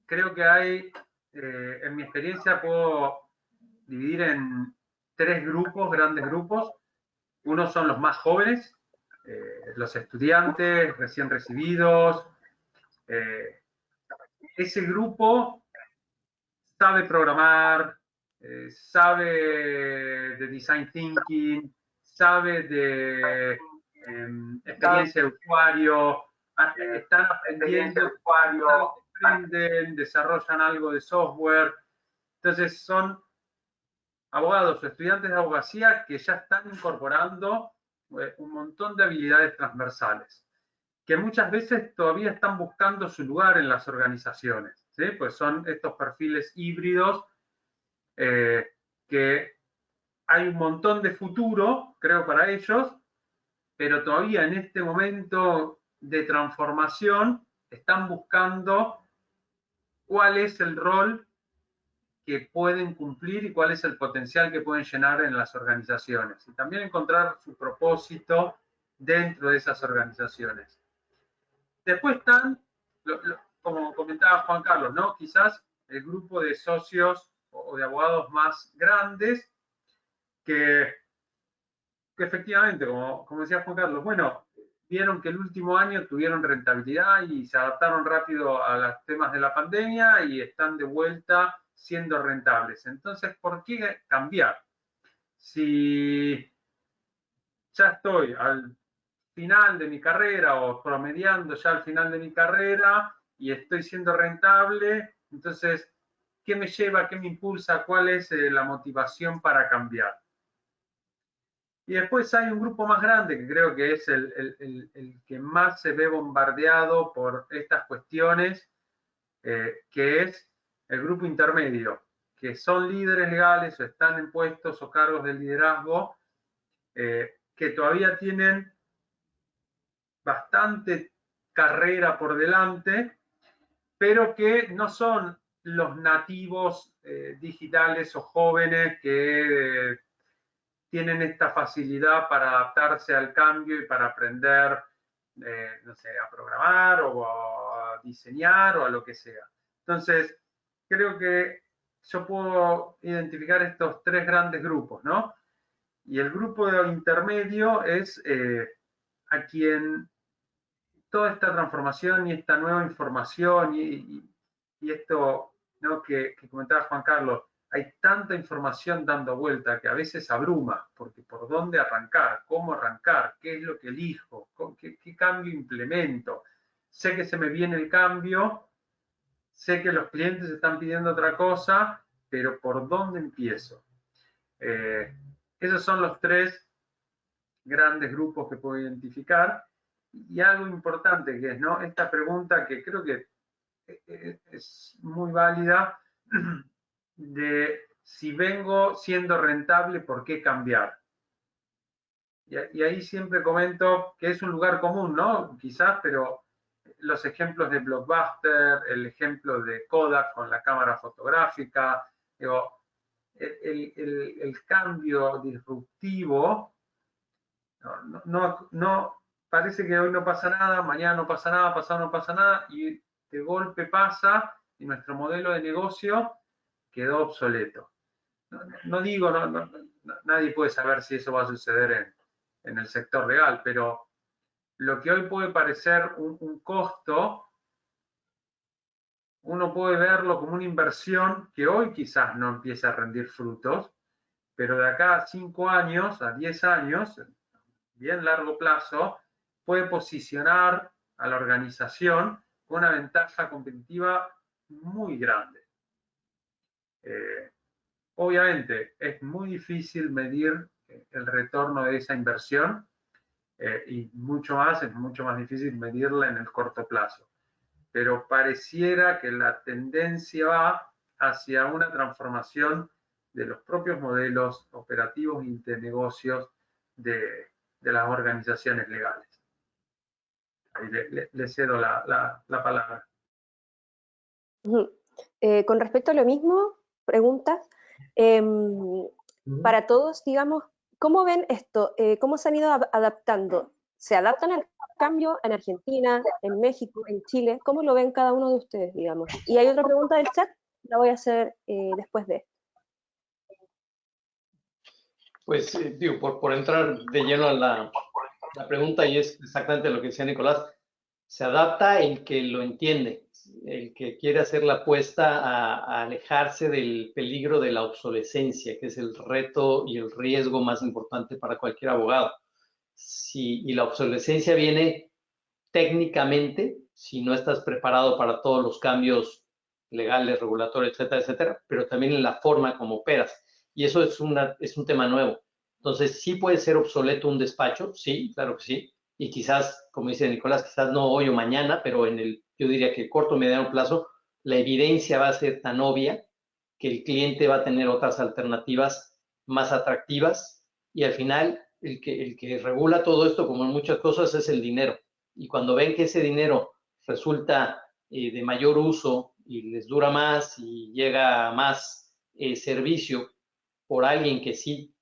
creo que hay, en mi experiencia puedo dividir en 3 grupos, grandes grupos. Uno son los más jóvenes, los estudiantes recién recibidos. Ese grupo sabe programar, sabe de design thinking, sabe de experiencia de usuario, están aprendiendo, aprenden, desarrollan algo de software. Entonces son abogados o estudiantes de abogacía que ya están incorporando un montón de habilidades transversales, que muchas veces todavía están buscando su lugar en las organizaciones, ¿sí? Pues son estos perfiles híbridos que hay un montón de futuro, creo, para ellos, pero todavía en este momento de transformación están buscando cuál es el rol que pueden cumplir y cuál es el potencial que pueden llenar en las organizaciones. Y también encontrar su propósito dentro de esas organizaciones. Después están, como comentaba Juan Carlos, ¿no? Quizás el grupo de socios o de abogados más grandes que efectivamente, como decía Juan Carlos, bueno, vieron que el último año tuvieron rentabilidad y se adaptaron rápido a los temas de la pandemia y están de vuelta siendo rentables. Entonces, ¿por qué cambiar? Si ya estoy al final de mi carrera o promediando ya al final de mi carrera y estoy siendo rentable, entonces, ¿qué me lleva, qué me impulsa, cuál es la motivación para cambiar? Y después hay un grupo más grande que creo que es el que más se ve bombardeado por estas cuestiones, que es el grupo intermedio, que son líderes legales o están en puestos o cargos de liderazgo, que todavía tienen bastante carrera por delante, pero que no son los nativos digitales o jóvenes que tienen esta facilidad para adaptarse al cambio y para aprender, no sé, a programar o a diseñar o a lo que sea. Entonces, creo que yo puedo identificar estos 3 grandes grupos, ¿no? Y el grupo intermedio es a quien toda esta transformación y esta nueva información y esto, ¿no? que comentaba Juan Carlos, hay tanta información dando vuelta que a veces abruma, porque por dónde arrancar, cómo arrancar, qué es lo que elijo, qué cambio implemento. Sé que se me viene el cambio, sé que los clientes están pidiendo otra cosa, pero ¿por dónde empiezo? Esos son los 3 grandes grupos que puedo identificar. Y algo importante que es, ¿no? Esta pregunta que creo que es muy válida, de si vengo siendo rentable, ¿por qué cambiar? Y ahí siempre comento que es un lugar común, ¿no? Quizás, pero los ejemplos de Blockbuster, el ejemplo de Kodak con la cámara fotográfica, digo, el cambio disruptivo, no, parece que hoy no pasa nada, mañana no pasa nada, pasado no pasa nada, y de golpe pasa y nuestro modelo de negocio quedó obsoleto. No digo, nadie puede saber si eso va a suceder en el sector legal, pero lo que hoy puede parecer un costo, uno puede verlo como una inversión que hoy quizás no empiece a rendir frutos, pero de acá a 5 años, a 10 años, bien largo plazo, puede posicionar a la organización con una ventaja competitiva muy grande. Obviamente es muy difícil medir el retorno de esa inversión y es mucho más difícil medirla en el corto plazo. Pero pareciera que la tendencia va hacia una transformación de los propios modelos operativos y de negocios de las organizaciones legales. Ahí le cedo la palabra. Con respecto a lo mismo, preguntas, para todos, digamos, ¿cómo ven esto? ¿Cómo se han ido adaptando? ¿Se adaptan al cambio en Argentina, en México, en Chile? ¿Cómo lo ven cada uno de ustedes, digamos? Y hay otra pregunta del chat, la voy a hacer después de esto. Pues digo, por entrar de lleno a la pregunta, y es exactamente lo que decía Nicolás, se adapta el que lo entiende, el que quiere hacer la apuesta a alejarse del peligro de la obsolescencia, que es el reto y el riesgo más importante para cualquier abogado. Y la obsolescencia viene técnicamente, si no estás preparado para todos los cambios legales, regulatorios, etcétera, etcétera, pero también en la forma como operas. Y eso es un tema nuevo. Entonces, ¿sí puede ser obsoleto un despacho? Sí, claro que sí. Y quizás, como dice Nicolás, quizás no hoy o mañana, pero yo diría que corto o mediano plazo, la evidencia va a ser tan obvia que el cliente va a tener otras alternativas más atractivas y al final el que regula todo esto, como en muchas cosas, es el dinero. Y cuando ven que ese dinero resulta de mayor uso y les dura más y llega más servicio por alguien que sí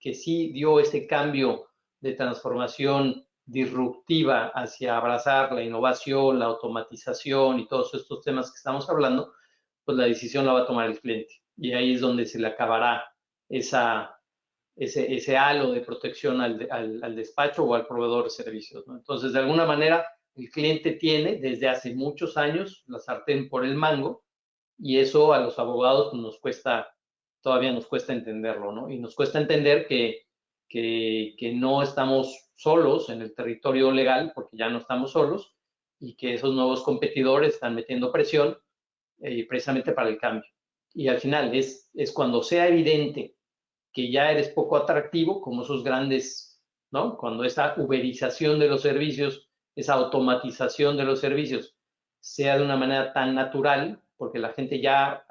dio ese cambio de transformación disruptiva hacia abrazar la innovación, la automatización y todos estos temas que estamos hablando, pues la decisión la va a tomar el cliente. Y ahí es donde se le acabará ese halo de protección al despacho o al proveedor de servicios, ¿no? Entonces, de alguna manera, el cliente tiene desde hace muchos años la sartén por el mango y eso a los abogados todavía nos cuesta entenderlo, ¿no? Y nos cuesta entender que no estamos solos en el territorio legal, porque ya no estamos solos, y que esos nuevos competidores están metiendo presión precisamente para el cambio. Y al final es cuando sea evidente que ya eres poco atractivo, como esos grandes, ¿no? Cuando esa uberización de los servicios, esa automatización de los servicios sea de una manera tan natural, porque la gente ya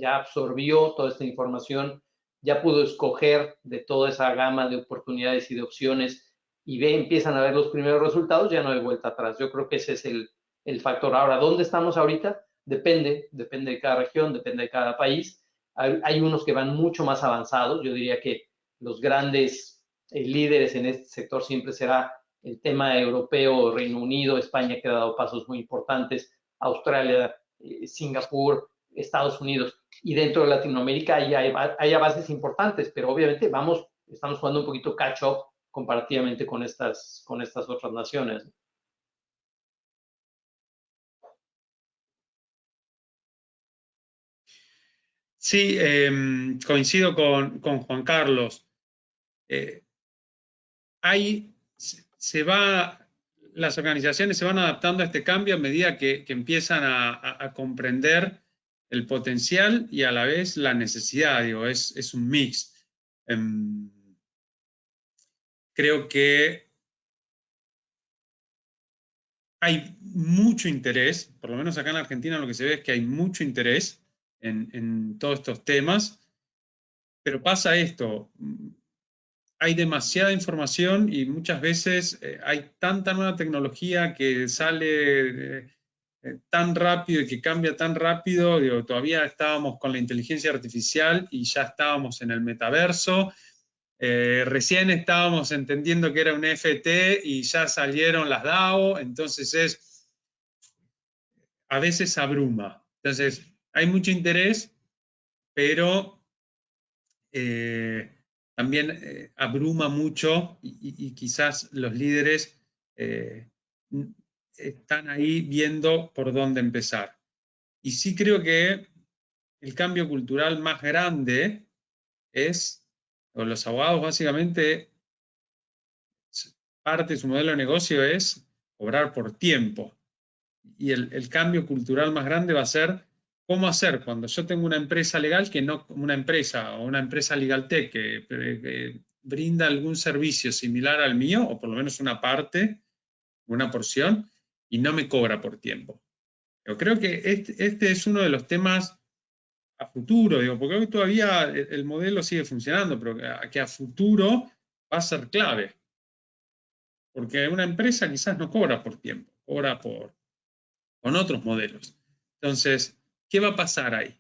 absorbió toda esta información, ya pudo escoger de toda esa gama de oportunidades y de opciones y empiezan a ver los primeros resultados, ya no hay vuelta atrás. Yo creo que ese es el factor. Ahora, ¿dónde estamos ahorita? Depende de cada región, depende de cada país. Hay unos que van mucho más avanzados. Yo diría que los grandes líderes en este sector siempre será el tema europeo, Reino Unido, España, que ha dado pasos muy importantes, Australia, Singapur, Estados Unidos. Y dentro de Latinoamérica hay avances importantes, pero obviamente estamos jugando un poquito catch up comparativamente con estas otras naciones. Sí, coincido con Juan Carlos. Las organizaciones se van adaptando a este cambio a medida que empiezan a comprender el potencial y a la vez la necesidad. Digo, es un mix. Creo que hay mucho interés, por lo menos acá en Argentina lo que se ve es que hay mucho interés en todos estos temas, pero pasa esto, hay demasiada información y muchas veces hay tanta nueva tecnología que sale tan rápido y que cambia tan rápido, digo, todavía estábamos con la inteligencia artificial y ya estábamos en el metaverso. Recién estábamos entendiendo que era un NFT y ya salieron las DAO, entonces a veces abruma. Entonces hay mucho interés, pero también abruma mucho y quizás los líderes están ahí viendo por dónde empezar. Y sí creo que el cambio cultural más grande es, o los abogados básicamente, parte de su modelo de negocio es cobrar por tiempo. Y el cambio cultural más grande va a ser cómo hacer cuando yo tengo una empresa legal que no, una empresa Legaltech que brinda algún servicio similar al mío, o por lo menos una parte, una porción, y no me cobra por tiempo. Yo creo que este es uno de los temas a futuro, digo, porque hoy todavía el modelo sigue funcionando, pero que a futuro va a ser clave. Porque una empresa quizás no cobra por tiempo, cobra con otros modelos. Entonces, ¿qué va a pasar ahí?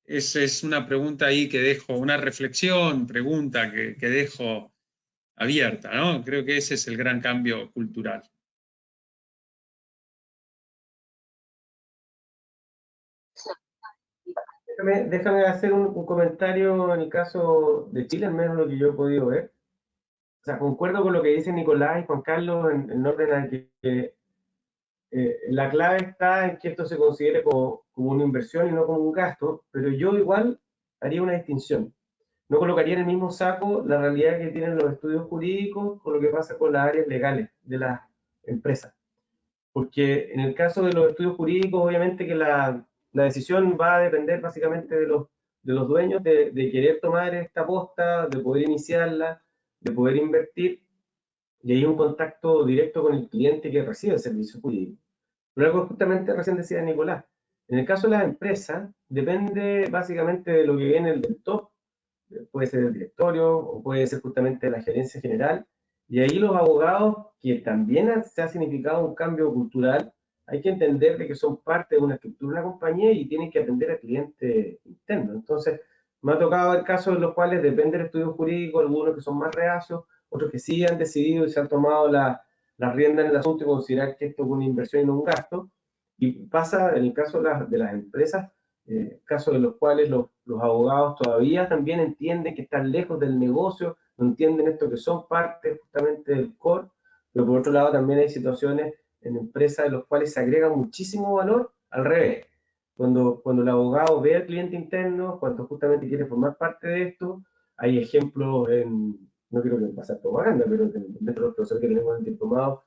Esa es una pregunta ahí que dejo, una reflexión, pregunta que dejo abierta, ¿no? Creo que ese es el gran cambio cultural. Déjame hacer un comentario en el caso de Chile, al menos lo que yo he podido ver. O sea, concuerdo con lo que dicen Nicolás y Juan Carlos en orden a que la clave está en que esto se considere como una inversión y no como un gasto, pero yo igual haría una distinción. No colocaría en el mismo saco la realidad que tienen los estudios jurídicos con lo que pasa con las áreas legales de las empresas. Porque en el caso de los estudios jurídicos, obviamente que la decisión va a depender básicamente de los dueños de querer tomar esta aposta, de poder iniciarla, de poder invertir, y hay un contacto directo con el cliente que recibe el servicio jurídico. Pero algo justamente recién decía Nicolás, en el caso de las empresas, depende básicamente de lo que viene del top, puede ser el directorio o puede ser justamente la gerencia general, y ahí los abogados, que también se ha significado un cambio cultural, hay que entender de que son parte de una estructura de una compañía y tienen que atender al cliente interno. Entonces, me ha tocado ver casos en los cuales depende del estudio jurídico, algunos que son más reacios, otros que sí han decidido y se han tomado la rienda en el asunto y considerar que esto es una inversión y no un gasto. Y pasa en el caso de las empresas, casos en los cuales los abogados todavía también entienden que están lejos del negocio, no entienden esto que son parte justamente del core, pero por otro lado también hay situaciones en empresas en las cuales se agrega muchísimo valor al revés. Cuando el abogado ve al cliente interno, cuando justamente quiere formar parte de esto, hay ejemplos no quiero que pasar propaganda, pero dentro de los profesores que tenemos en el diplomado,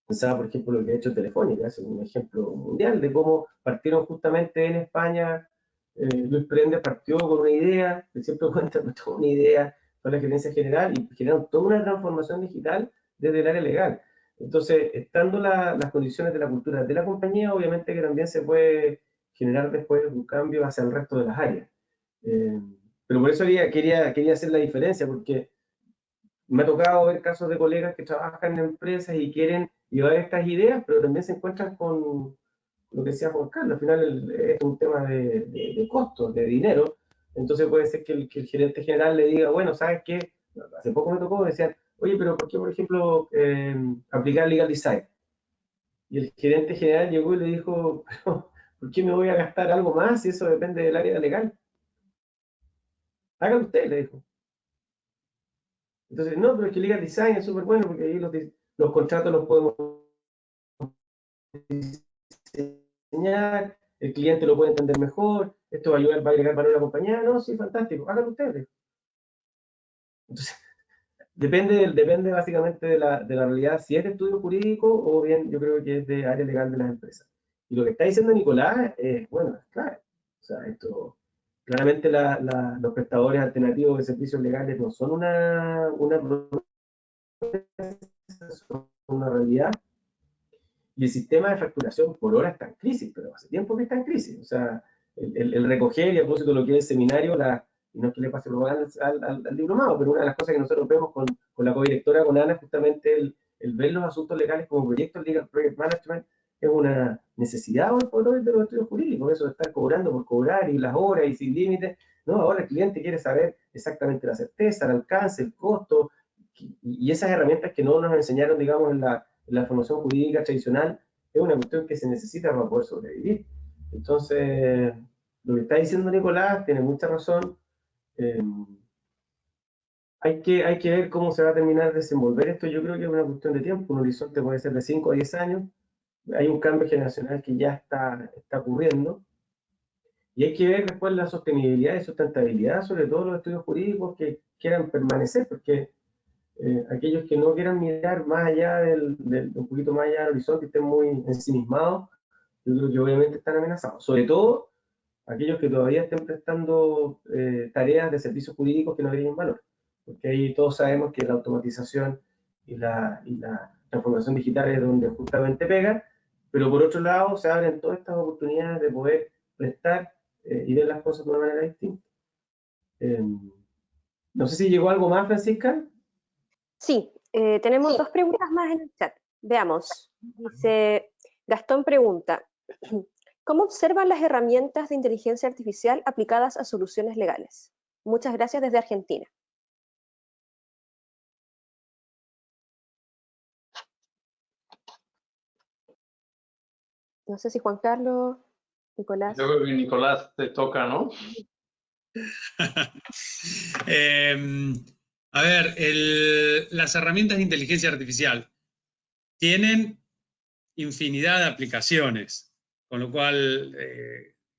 pensaba, por ejemplo, lo que ha hecho Telefónica, es un ejemplo mundial de cómo partieron justamente en España. Luis Prende partió con una idea, de cierto cuenta, toda una idea con la gerencia general y generaron toda una transformación digital desde el área legal. Entonces, estando las condiciones de la cultura de la compañía, obviamente que también se puede generar después un cambio hacia el resto de las áreas. Pero por eso quería hacer la diferencia, porque me ha tocado ver casos de colegas que trabajan en empresas y quieren llevar estas ideas, pero también se encuentran con lo que decía Juan Carlos, al final es un tema de costos, de dinero. Entonces puede ser que el gerente general le diga, bueno, ¿sabes qué? Hace poco me tocó, decían, oye, pero ¿por qué, por ejemplo, aplicar legal design? Y el gerente general llegó y le dijo, ¿por qué me voy a gastar algo más si eso depende del área legal? Hágalo usted, le dijo. Entonces, no, pero es que legal design es súper bueno porque ahí los contratos los podemos diseñar, el cliente lo puede entender mejor, esto va a ayudar, va a agregar valor a la compañía. No, sí, fantástico, háganlo ustedes. Entonces, depende básicamente de la realidad, si es de estudio jurídico o bien yo creo que es de área legal de las empresas. Y lo que está diciendo Nicolás es, bueno, es claro. O sea, esto, claramente los prestadores alternativos de servicios legales no son una realidad. Y el sistema de facturación por hora está en crisis, pero hace tiempo que está en crisis. O sea, el recoger, y a propósito de lo que es el seminario, y no es que le pase propaganda al diplomado, pero una de las cosas que nosotros vemos con la codirectora, con Ana, justamente el ver los asuntos legales como proyectos Legal Project Management, es una necesidad hoy por hoy de los estudios jurídicos, eso de estar cobrando por cobrar y las horas y sin límites. No, ahora el cliente quiere saber exactamente la certeza, el alcance, el costo, y esas herramientas que no nos enseñaron, digamos, en la formación jurídica tradicional, es una cuestión que se necesita para poder sobrevivir. Entonces, lo que está diciendo Nicolás tiene mucha razón. Hay que ver cómo se va a terminar de desenvolver esto. Yo creo que es una cuestión de tiempo, un horizonte puede ser de 5 a 10 años. Hay un cambio generacional que ya está ocurriendo. Y hay que ver después la sostenibilidad y sustentabilidad, sobre todo los estudios jurídicos que quieran permanecer, porque aquellos que no quieran mirar más allá un poquito más allá del horizonte, estén muy ensimismados, yo creo que obviamente están amenazados. Sobre todo aquellos que todavía estén prestando tareas de servicios jurídicos que no agreguen valor. Porque ahí todos sabemos que la automatización y la transformación digital es donde justamente pega, pero por otro lado se abren todas estas oportunidades de poder prestar y ver las cosas de una manera distinta. No sé si llegó algo más, Francisca. Sí, tenemos dos preguntas más en el chat. Veamos. Dice, Gastón pregunta, ¿cómo observan las herramientas de inteligencia artificial aplicadas a soluciones legales? Muchas gracias desde Argentina. No sé si Juan Carlos, Nicolás. Yo creo que Nicolás te toca, ¿no? A ver, las herramientas de inteligencia artificial tienen infinidad de aplicaciones, con lo cual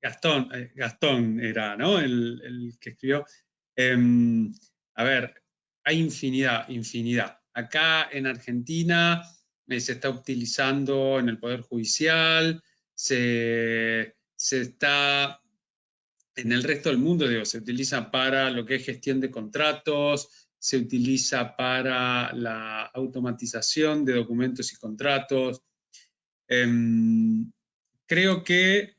Gastón era, ¿no? El que escribió. A ver, hay infinidad. Acá en Argentina se está utilizando en el Poder Judicial, se está en el resto del mundo, digo, se utiliza para lo que es gestión de contratos, se utiliza para la automatización de documentos y contratos. Creo que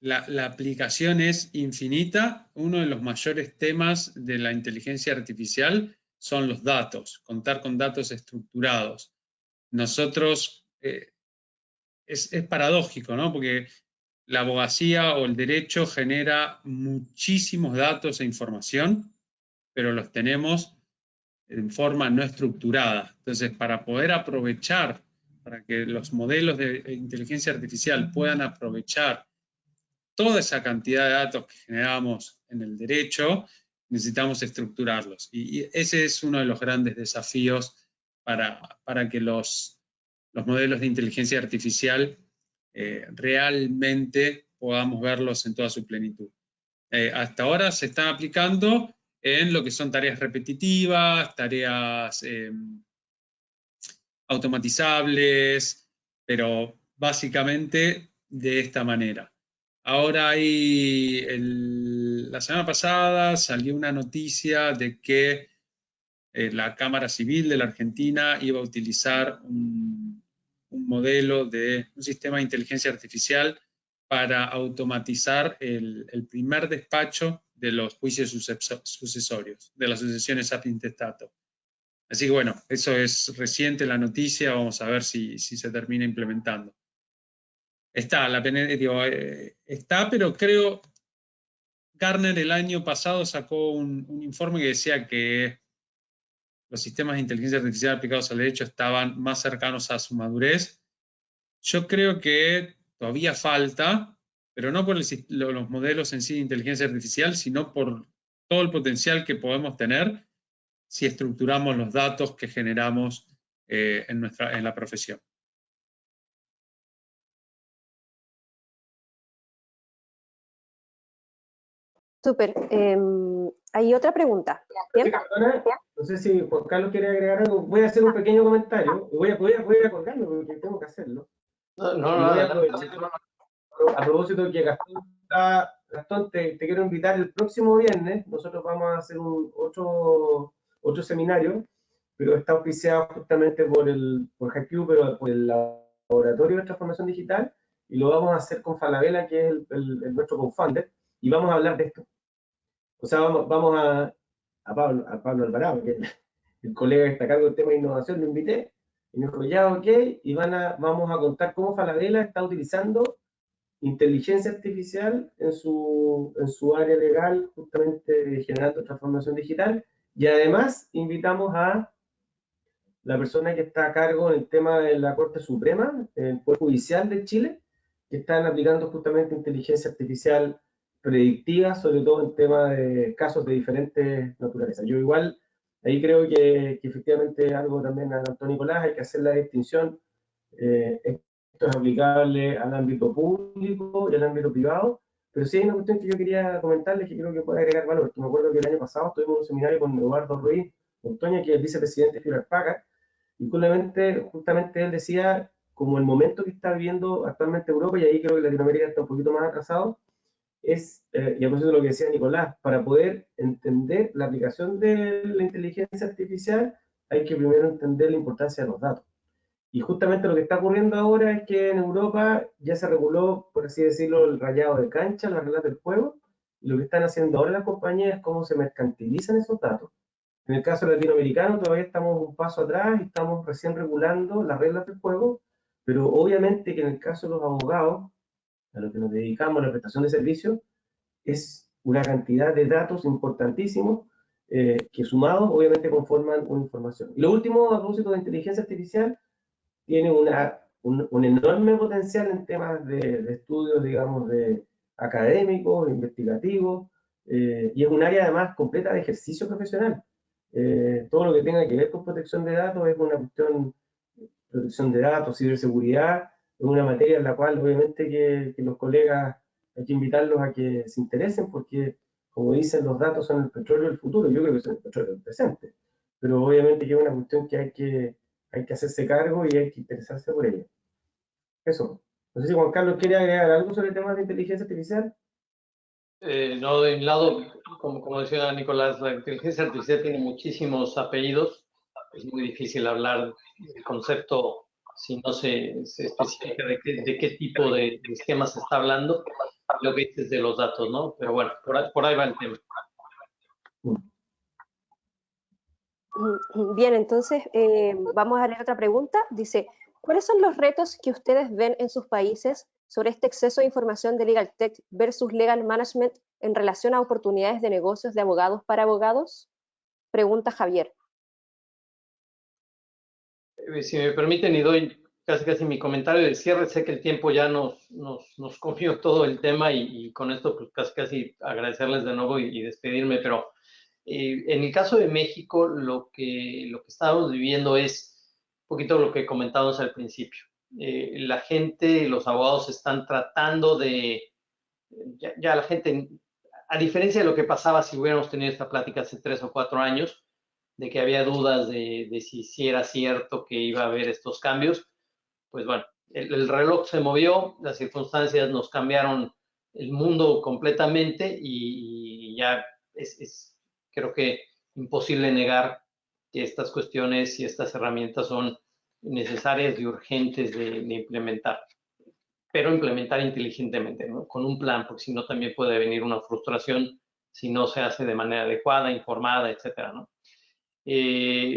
la aplicación es infinita. Uno de los mayores temas de la inteligencia artificial son los datos, contar con datos estructurados. Nosotros, es paradójico, ¿no? Porque la abogacía o el derecho genera muchísimos datos e información, pero los tenemos en forma no estructurada. Entonces, para poder aprovechar, para que los modelos de inteligencia artificial puedan aprovechar toda esa cantidad de datos que generamos en el derecho, necesitamos estructurarlos. Y ese es uno de los grandes desafíos para que los modelos de inteligencia artificial realmente podamos verlos en toda su plenitud. Hasta ahora se están aplicando en lo que son tareas repetitivas, tareas automatizables, pero básicamente de esta manera. Ahora la semana pasada salió una noticia de que la Cámara Civil de la Argentina iba a utilizar un modelo de un sistema de inteligencia artificial para automatizar el primer despacho de los juicios sucesorios, de las sucesiones ab intestato. Así que bueno, eso es reciente la noticia, vamos a ver si se termina implementando. Está, pero creo Gartner el año pasado sacó un informe que decía que los sistemas de inteligencia artificial aplicados al derecho estaban más cercanos a su madurez. Yo creo que todavía falta, pero no por los modelos en sí de inteligencia artificial, sino por todo el potencial que podemos tener si estructuramos los datos que generamos en la profesión. Súper. Hay otra pregunta. ¿Bien? No sé si Juan Carlos quiere agregar algo. Voy a hacer un pequeño comentario. Voy a colgarme porque tengo que hacerlo. A propósito de que Gastón, te quiero invitar el próximo viernes. Nosotros vamos a hacer otro seminario, pero está auspiciado justamente por HighQ, pero por el Laboratorio de Transformación Digital, y lo vamos a hacer con Falabella, que es nuestro co-founder, y vamos a hablar de esto. O sea, vamos a Pablo Alvarado, que es el colega que está a cargo del tema de innovación, lo invité, Y me dijo, ya, ok, y vamos a contar cómo Falabella está utilizando inteligencia artificial en su área legal, justamente generando transformación digital. Y además invitamos a la persona que está a cargo en el tema de la Corte Suprema, el Poder Judicial de Chile, que están aplicando justamente inteligencia artificial predictiva, sobre todo en temas de casos de diferentes naturalezas. Yo igual, ahí creo que efectivamente algo también a Antonio Nicolás, hay que hacer la distinción. Esto es aplicable al ámbito público y al ámbito privado, pero sí hay una cuestión que yo quería comentarles que creo que puede agregar valor. Me acuerdo que el año pasado tuvimos un seminario con Eduardo Ruiz Montoña, que es el vicepresidente de Hewlett Packard, y justamente él decía, como el momento que está viviendo actualmente Europa, y ahí creo que Latinoamérica está un poquito más atrasado, es, y a propósito de lo que decía Nicolás, para poder entender la aplicación de la inteligencia artificial, hay que primero entender la importancia de los datos. Y justamente lo que está ocurriendo ahora es que en Europa ya se reguló, por así decirlo, el rayado de cancha, las reglas del juego, y lo que están haciendo ahora las compañías es cómo se mercantilizan esos datos. En el caso latinoamericano todavía estamos un paso atrás y estamos recién regulando las reglas del juego, pero obviamente que en el caso de los abogados, a lo que nos dedicamos a la prestación de servicios, es una cantidad de datos importantísimos que sumados obviamente conforman una información. Y lo último, a propósito de inteligencia artificial, tiene un enorme potencial en temas de estudios, digamos, de académicos, investigativos, y es un área además completa de ejercicio profesional. Todo lo que tenga que ver con protección de datos es una cuestión, protección de datos, ciberseguridad, es una materia en la cual obviamente que los colegas hay que invitarlos a que se interesen porque, como dicen, los datos son el petróleo del futuro, yo creo que son el petróleo del presente, pero obviamente que es una cuestión que hay que hacerse cargo y hay que interesarse por ella. Eso. No sé si Juan Carlos quiere agregar algo sobre el tema de inteligencia artificial. No, de un lado, como decía Nicolás, la inteligencia artificial tiene muchísimos apellidos. Es muy difícil hablar del concepto si no se especifica de qué tipo de esquemas se está hablando, lo que dices de los datos, ¿no? Pero bueno, por ahí va el tema. Bien, entonces vamos a leer otra pregunta. Dice, ¿cuáles son los retos que ustedes ven en sus países sobre este exceso de información de Legal Tech versus Legal Management en relación a oportunidades de negocios de abogados para abogados? Pregunta Javier. Si me permiten, y doy casi mi comentario de cierre, sé que el tiempo ya nos comió todo el tema y con esto pues casi agradecerles de nuevo y despedirme, pero en el caso de México lo que estamos viviendo es un poquito lo que comentábamos al principio. La gente, los abogados están tratando de, ya la gente, a diferencia de lo que pasaba si hubiéramos tenido esta plática hace 3 o 4 años, de que había dudas de si era cierto que iba a haber estos cambios, pues bueno, el reloj se movió, las circunstancias nos cambiaron el mundo completamente y ya creo que imposible negar que estas cuestiones y estas herramientas son necesarias y urgentes de implementar, pero implementar inteligentemente, ¿no? Con un plan, porque si no también puede venir una frustración si no se hace de manera adecuada, informada, etcétera, ¿no?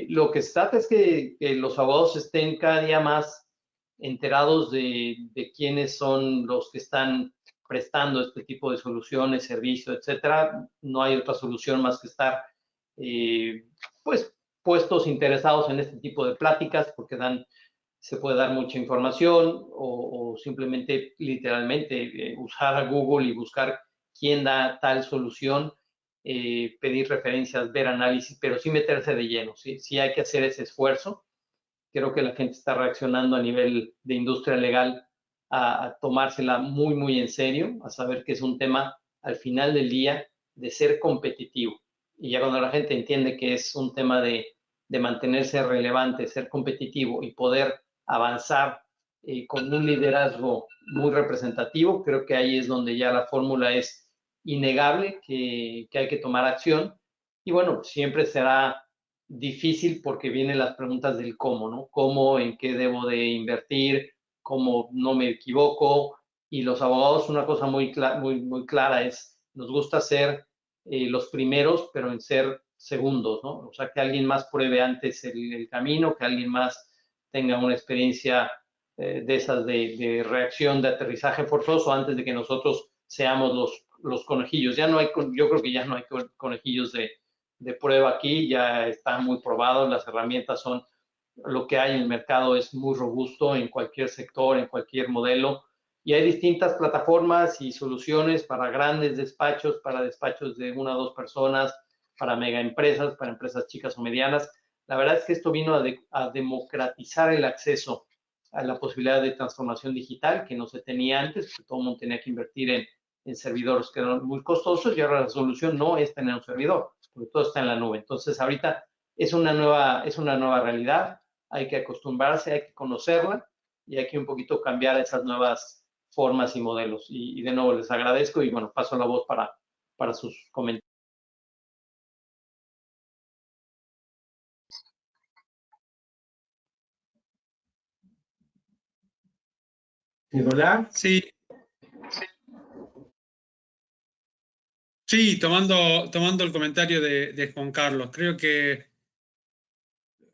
Lo que se trata es que los abogados estén cada día más enterados de quiénes son los que están prestando este tipo de soluciones, servicios, etcétera. No hay otra solución más que estar pues puestos interesados en este tipo de pláticas porque se puede dar mucha información o simplemente literalmente usar a Google y buscar quién da tal solución, pedir referencias, ver análisis, pero sí meterse de lleno, sí hay que hacer ese esfuerzo. Creo que la gente está reaccionando a nivel de industria legal a tomársela muy en serio, a saber que es un tema al final del día de ser competitivo. Y ya cuando la gente entiende que es un tema de mantenerse relevante, ser competitivo y poder avanzar con un liderazgo muy representativo, creo que ahí es donde ya la fórmula es innegable, que hay que tomar acción. Y bueno, siempre será difícil porque vienen las preguntas del cómo, ¿no? ¿Cómo, en qué debo de invertir? ¿Cómo no me equivoco? Y los abogados, una cosa muy clara es, nos gusta ser los primeros, pero en ser segundos, ¿no? O sea, que alguien más pruebe antes el camino, que alguien más tenga una experiencia de esas de reacción de aterrizaje forzoso antes de que nosotros seamos los conejillos. Ya no hay, yo creo que ya no hay conejillos de prueba aquí, ya está muy probado, las herramientas son lo que hay en el mercado, es muy robusto en cualquier sector, en cualquier modelo, y hay distintas plataformas y soluciones para grandes despachos, para despachos de 1 o 2 personas, para mega empresas, para empresas chicas o medianas. La verdad es que esto vino a democratizar el acceso a la posibilidad de transformación digital que no se tenía antes, que todo el mundo tenía que invertir en servidores que eran muy costosos, y ahora la solución no es tener un servidor, porque todo está en la nube. Entonces, ahorita es una nueva realidad, hay que acostumbrarse, hay que conocerla, y hay que un poquito cambiar esas nuevas formas y modelos. Y de nuevo les agradezco, y bueno, paso la voz para sus comentarios. Nicolás. Sí, tomando el comentario de Juan Carlos, creo que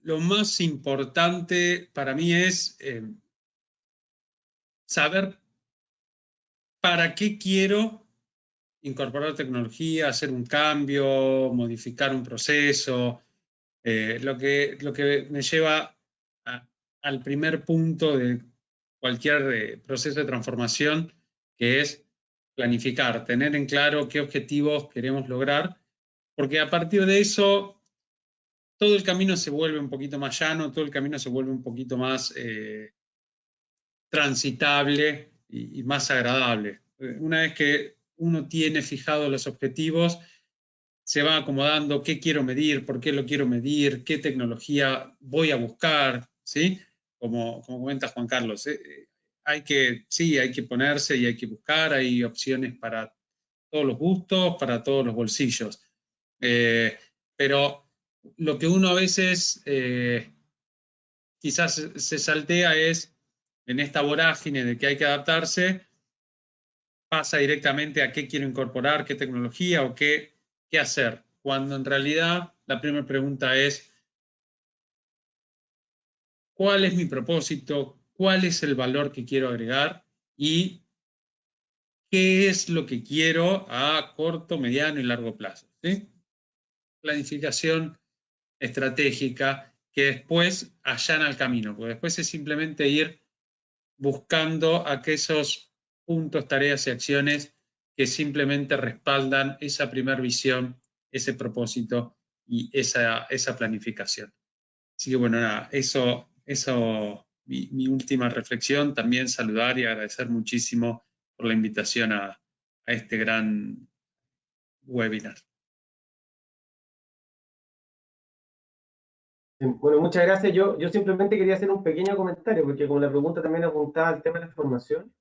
lo más importante para mí es saber para qué quiero incorporar tecnología, hacer un cambio, modificar un proceso, lo que me lleva al primer punto de cualquier proceso de transformación, que es planificar, tener en claro qué objetivos queremos lograr, porque a partir de eso todo el camino se vuelve un poquito más llano, todo el camino se vuelve un poquito más transitable y más agradable. Una vez que uno tiene fijados los objetivos, se va acomodando qué quiero medir, por qué lo quiero medir, qué tecnología voy a buscar, ¿sí? Como comenta Juan Carlos, hay que ponerse y hay que buscar, hay opciones para todos los gustos, para todos los bolsillos. Pero lo que uno a veces quizás se saltea es, en esta vorágine de que hay que adaptarse, pasa directamente a qué quiero incorporar, qué tecnología o qué hacer, cuando en realidad la primera pregunta es ¿cuál es mi propósito? ¿Cuál es el valor que quiero agregar? Y ¿qué es lo que quiero a corto, mediano y largo plazo? ¿Sí? Planificación estratégica que después allana el camino, porque después es simplemente ir buscando aquellos puntos, tareas y acciones que simplemente respaldan esa primera visión, ese propósito y esa planificación. Así que bueno, nada, eso mi última reflexión, también saludar y agradecer muchísimo por la invitación a este gran webinar. Bueno, muchas gracias. Yo simplemente quería hacer un pequeño comentario, porque como la pregunta también apuntaba al tema de la formación,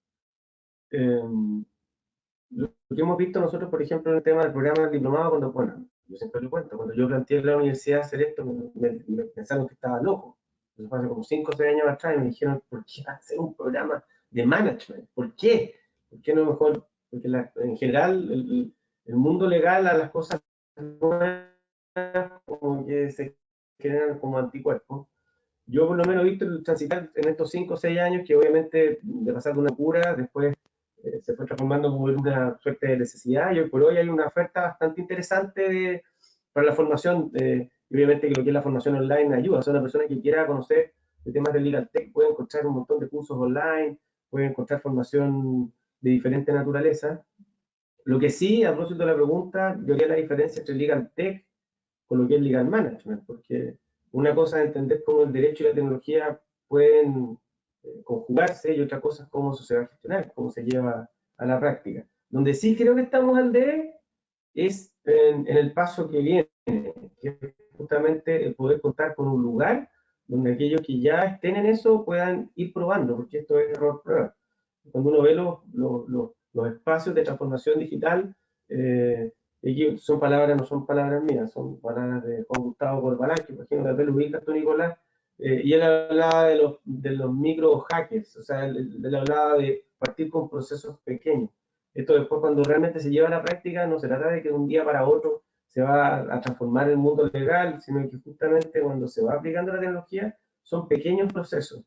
lo que hemos visto nosotros, por ejemplo, en el tema del programa del diplomado, bueno, yo siempre lo cuento, cuando yo planteé en la universidad hacer esto, me pensaron que estaba loco. Eso fue hace como 5 o 6 años atrás y me dijeron, ¿por qué hacer un programa de management? ¿Por qué? ¿Por qué no mejor? Porque en general el mundo legal a las cosas nuevas como que se generan como anticuerpos. Yo por lo menos he visto el transitar en estos 5 o 6 años que obviamente de pasar de una cura, después se fue transformando como en una suerte de necesidad, y hoy por hoy hay una oferta bastante interesante para la formación, y obviamente que lo que es la formación online ayuda. O sea, una persona que quiera conocer el tema del Legal Tech puede encontrar un montón de cursos online, puede encontrar formación de diferente naturaleza. Lo que sí, a propósito de la pregunta, yo haría la diferencia entre Legal Tech con lo que es Legal Management, porque una cosa es entender cómo el derecho y la tecnología pueden conjugarse, y otra cosa es cómo eso se va a gestionar, cómo se lleva a la práctica. Donde sí creo que estamos al debe es en el paso que viene, que es justamente el poder contar con un lugar donde aquellos que ya estén en eso puedan ir probando, porque esto es error-prueba. Cuando uno ve los espacios de transformación digital, y son palabras, no son palabras mías, son palabras de Juan Gustavo Corbalán, que por ejemplo tal vez lo ubicas tú, Nicolás, y él hablaba de los micro hackers, o sea, él hablaba de partir con procesos pequeños. Esto después, cuando realmente se lleva a la práctica, no se trata de que de un día para otro se va a transformar el mundo legal, sino que justamente cuando se va aplicando la tecnología, son pequeños procesos.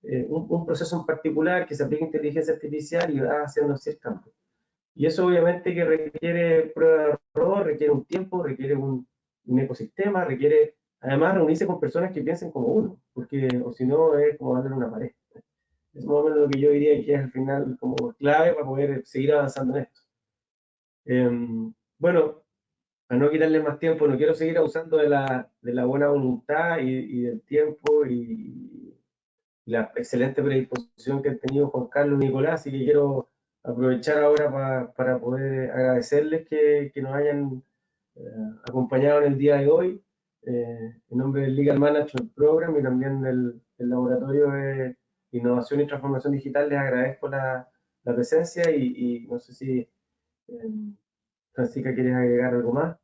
Un proceso en particular que se aplica inteligencia artificial y va haciendo ciertos cambios. Y eso obviamente que requiere prueba de error, requiere un tiempo, requiere un ecosistema, requiere además reunirse con personas que piensen como uno, porque o si no es como darle una pared. Es más o menos lo que yo diría que es al final como clave para poder seguir avanzando en esto. Bueno, para no quitarle más tiempo, no quiero seguir abusando de la buena voluntad y del tiempo y la excelente predisposición que han tenido Juan Carlos y Nicolás, así que quiero aprovechar ahora para poder agradecerles que nos hayan acompañado en el día de hoy. En nombre del Legal Management Program y también del Laboratorio de Innovación y Transformación Digital, les agradezco la presencia y no sé si Francisca, ¿quieres agregar algo más?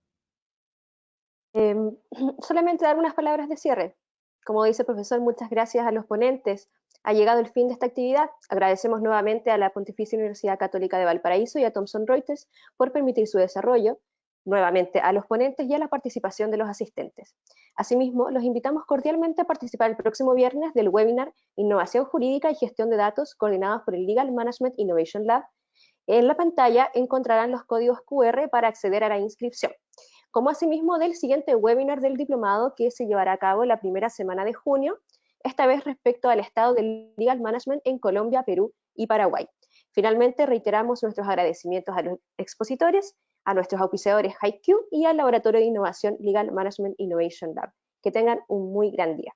Solamente dar unas palabras de cierre. Como dice el profesor, muchas gracias a los ponentes. Ha llegado el fin de esta actividad. Agradecemos nuevamente a la Pontificia Universidad Católica de Valparaíso y a Thomson Reuters por permitir su desarrollo, nuevamente a los ponentes y a la participación de los asistentes. Asimismo, los invitamos cordialmente a participar el próximo viernes del webinar Innovación Jurídica y Gestión de Datos coordinados por el Legal Management Innovation Lab. En la pantalla encontrarán los códigos QR para acceder a la inscripción, como asimismo del siguiente webinar del diplomado que se llevará a cabo la primera semana de junio, esta vez respecto al estado del legal management en Colombia, Perú y Paraguay. Finalmente, reiteramos nuestros agradecimientos a los expositores, a nuestros auspiciadores HiQ y al Laboratorio de Innovación Legal Management Innovation Lab. Que tengan un muy gran día.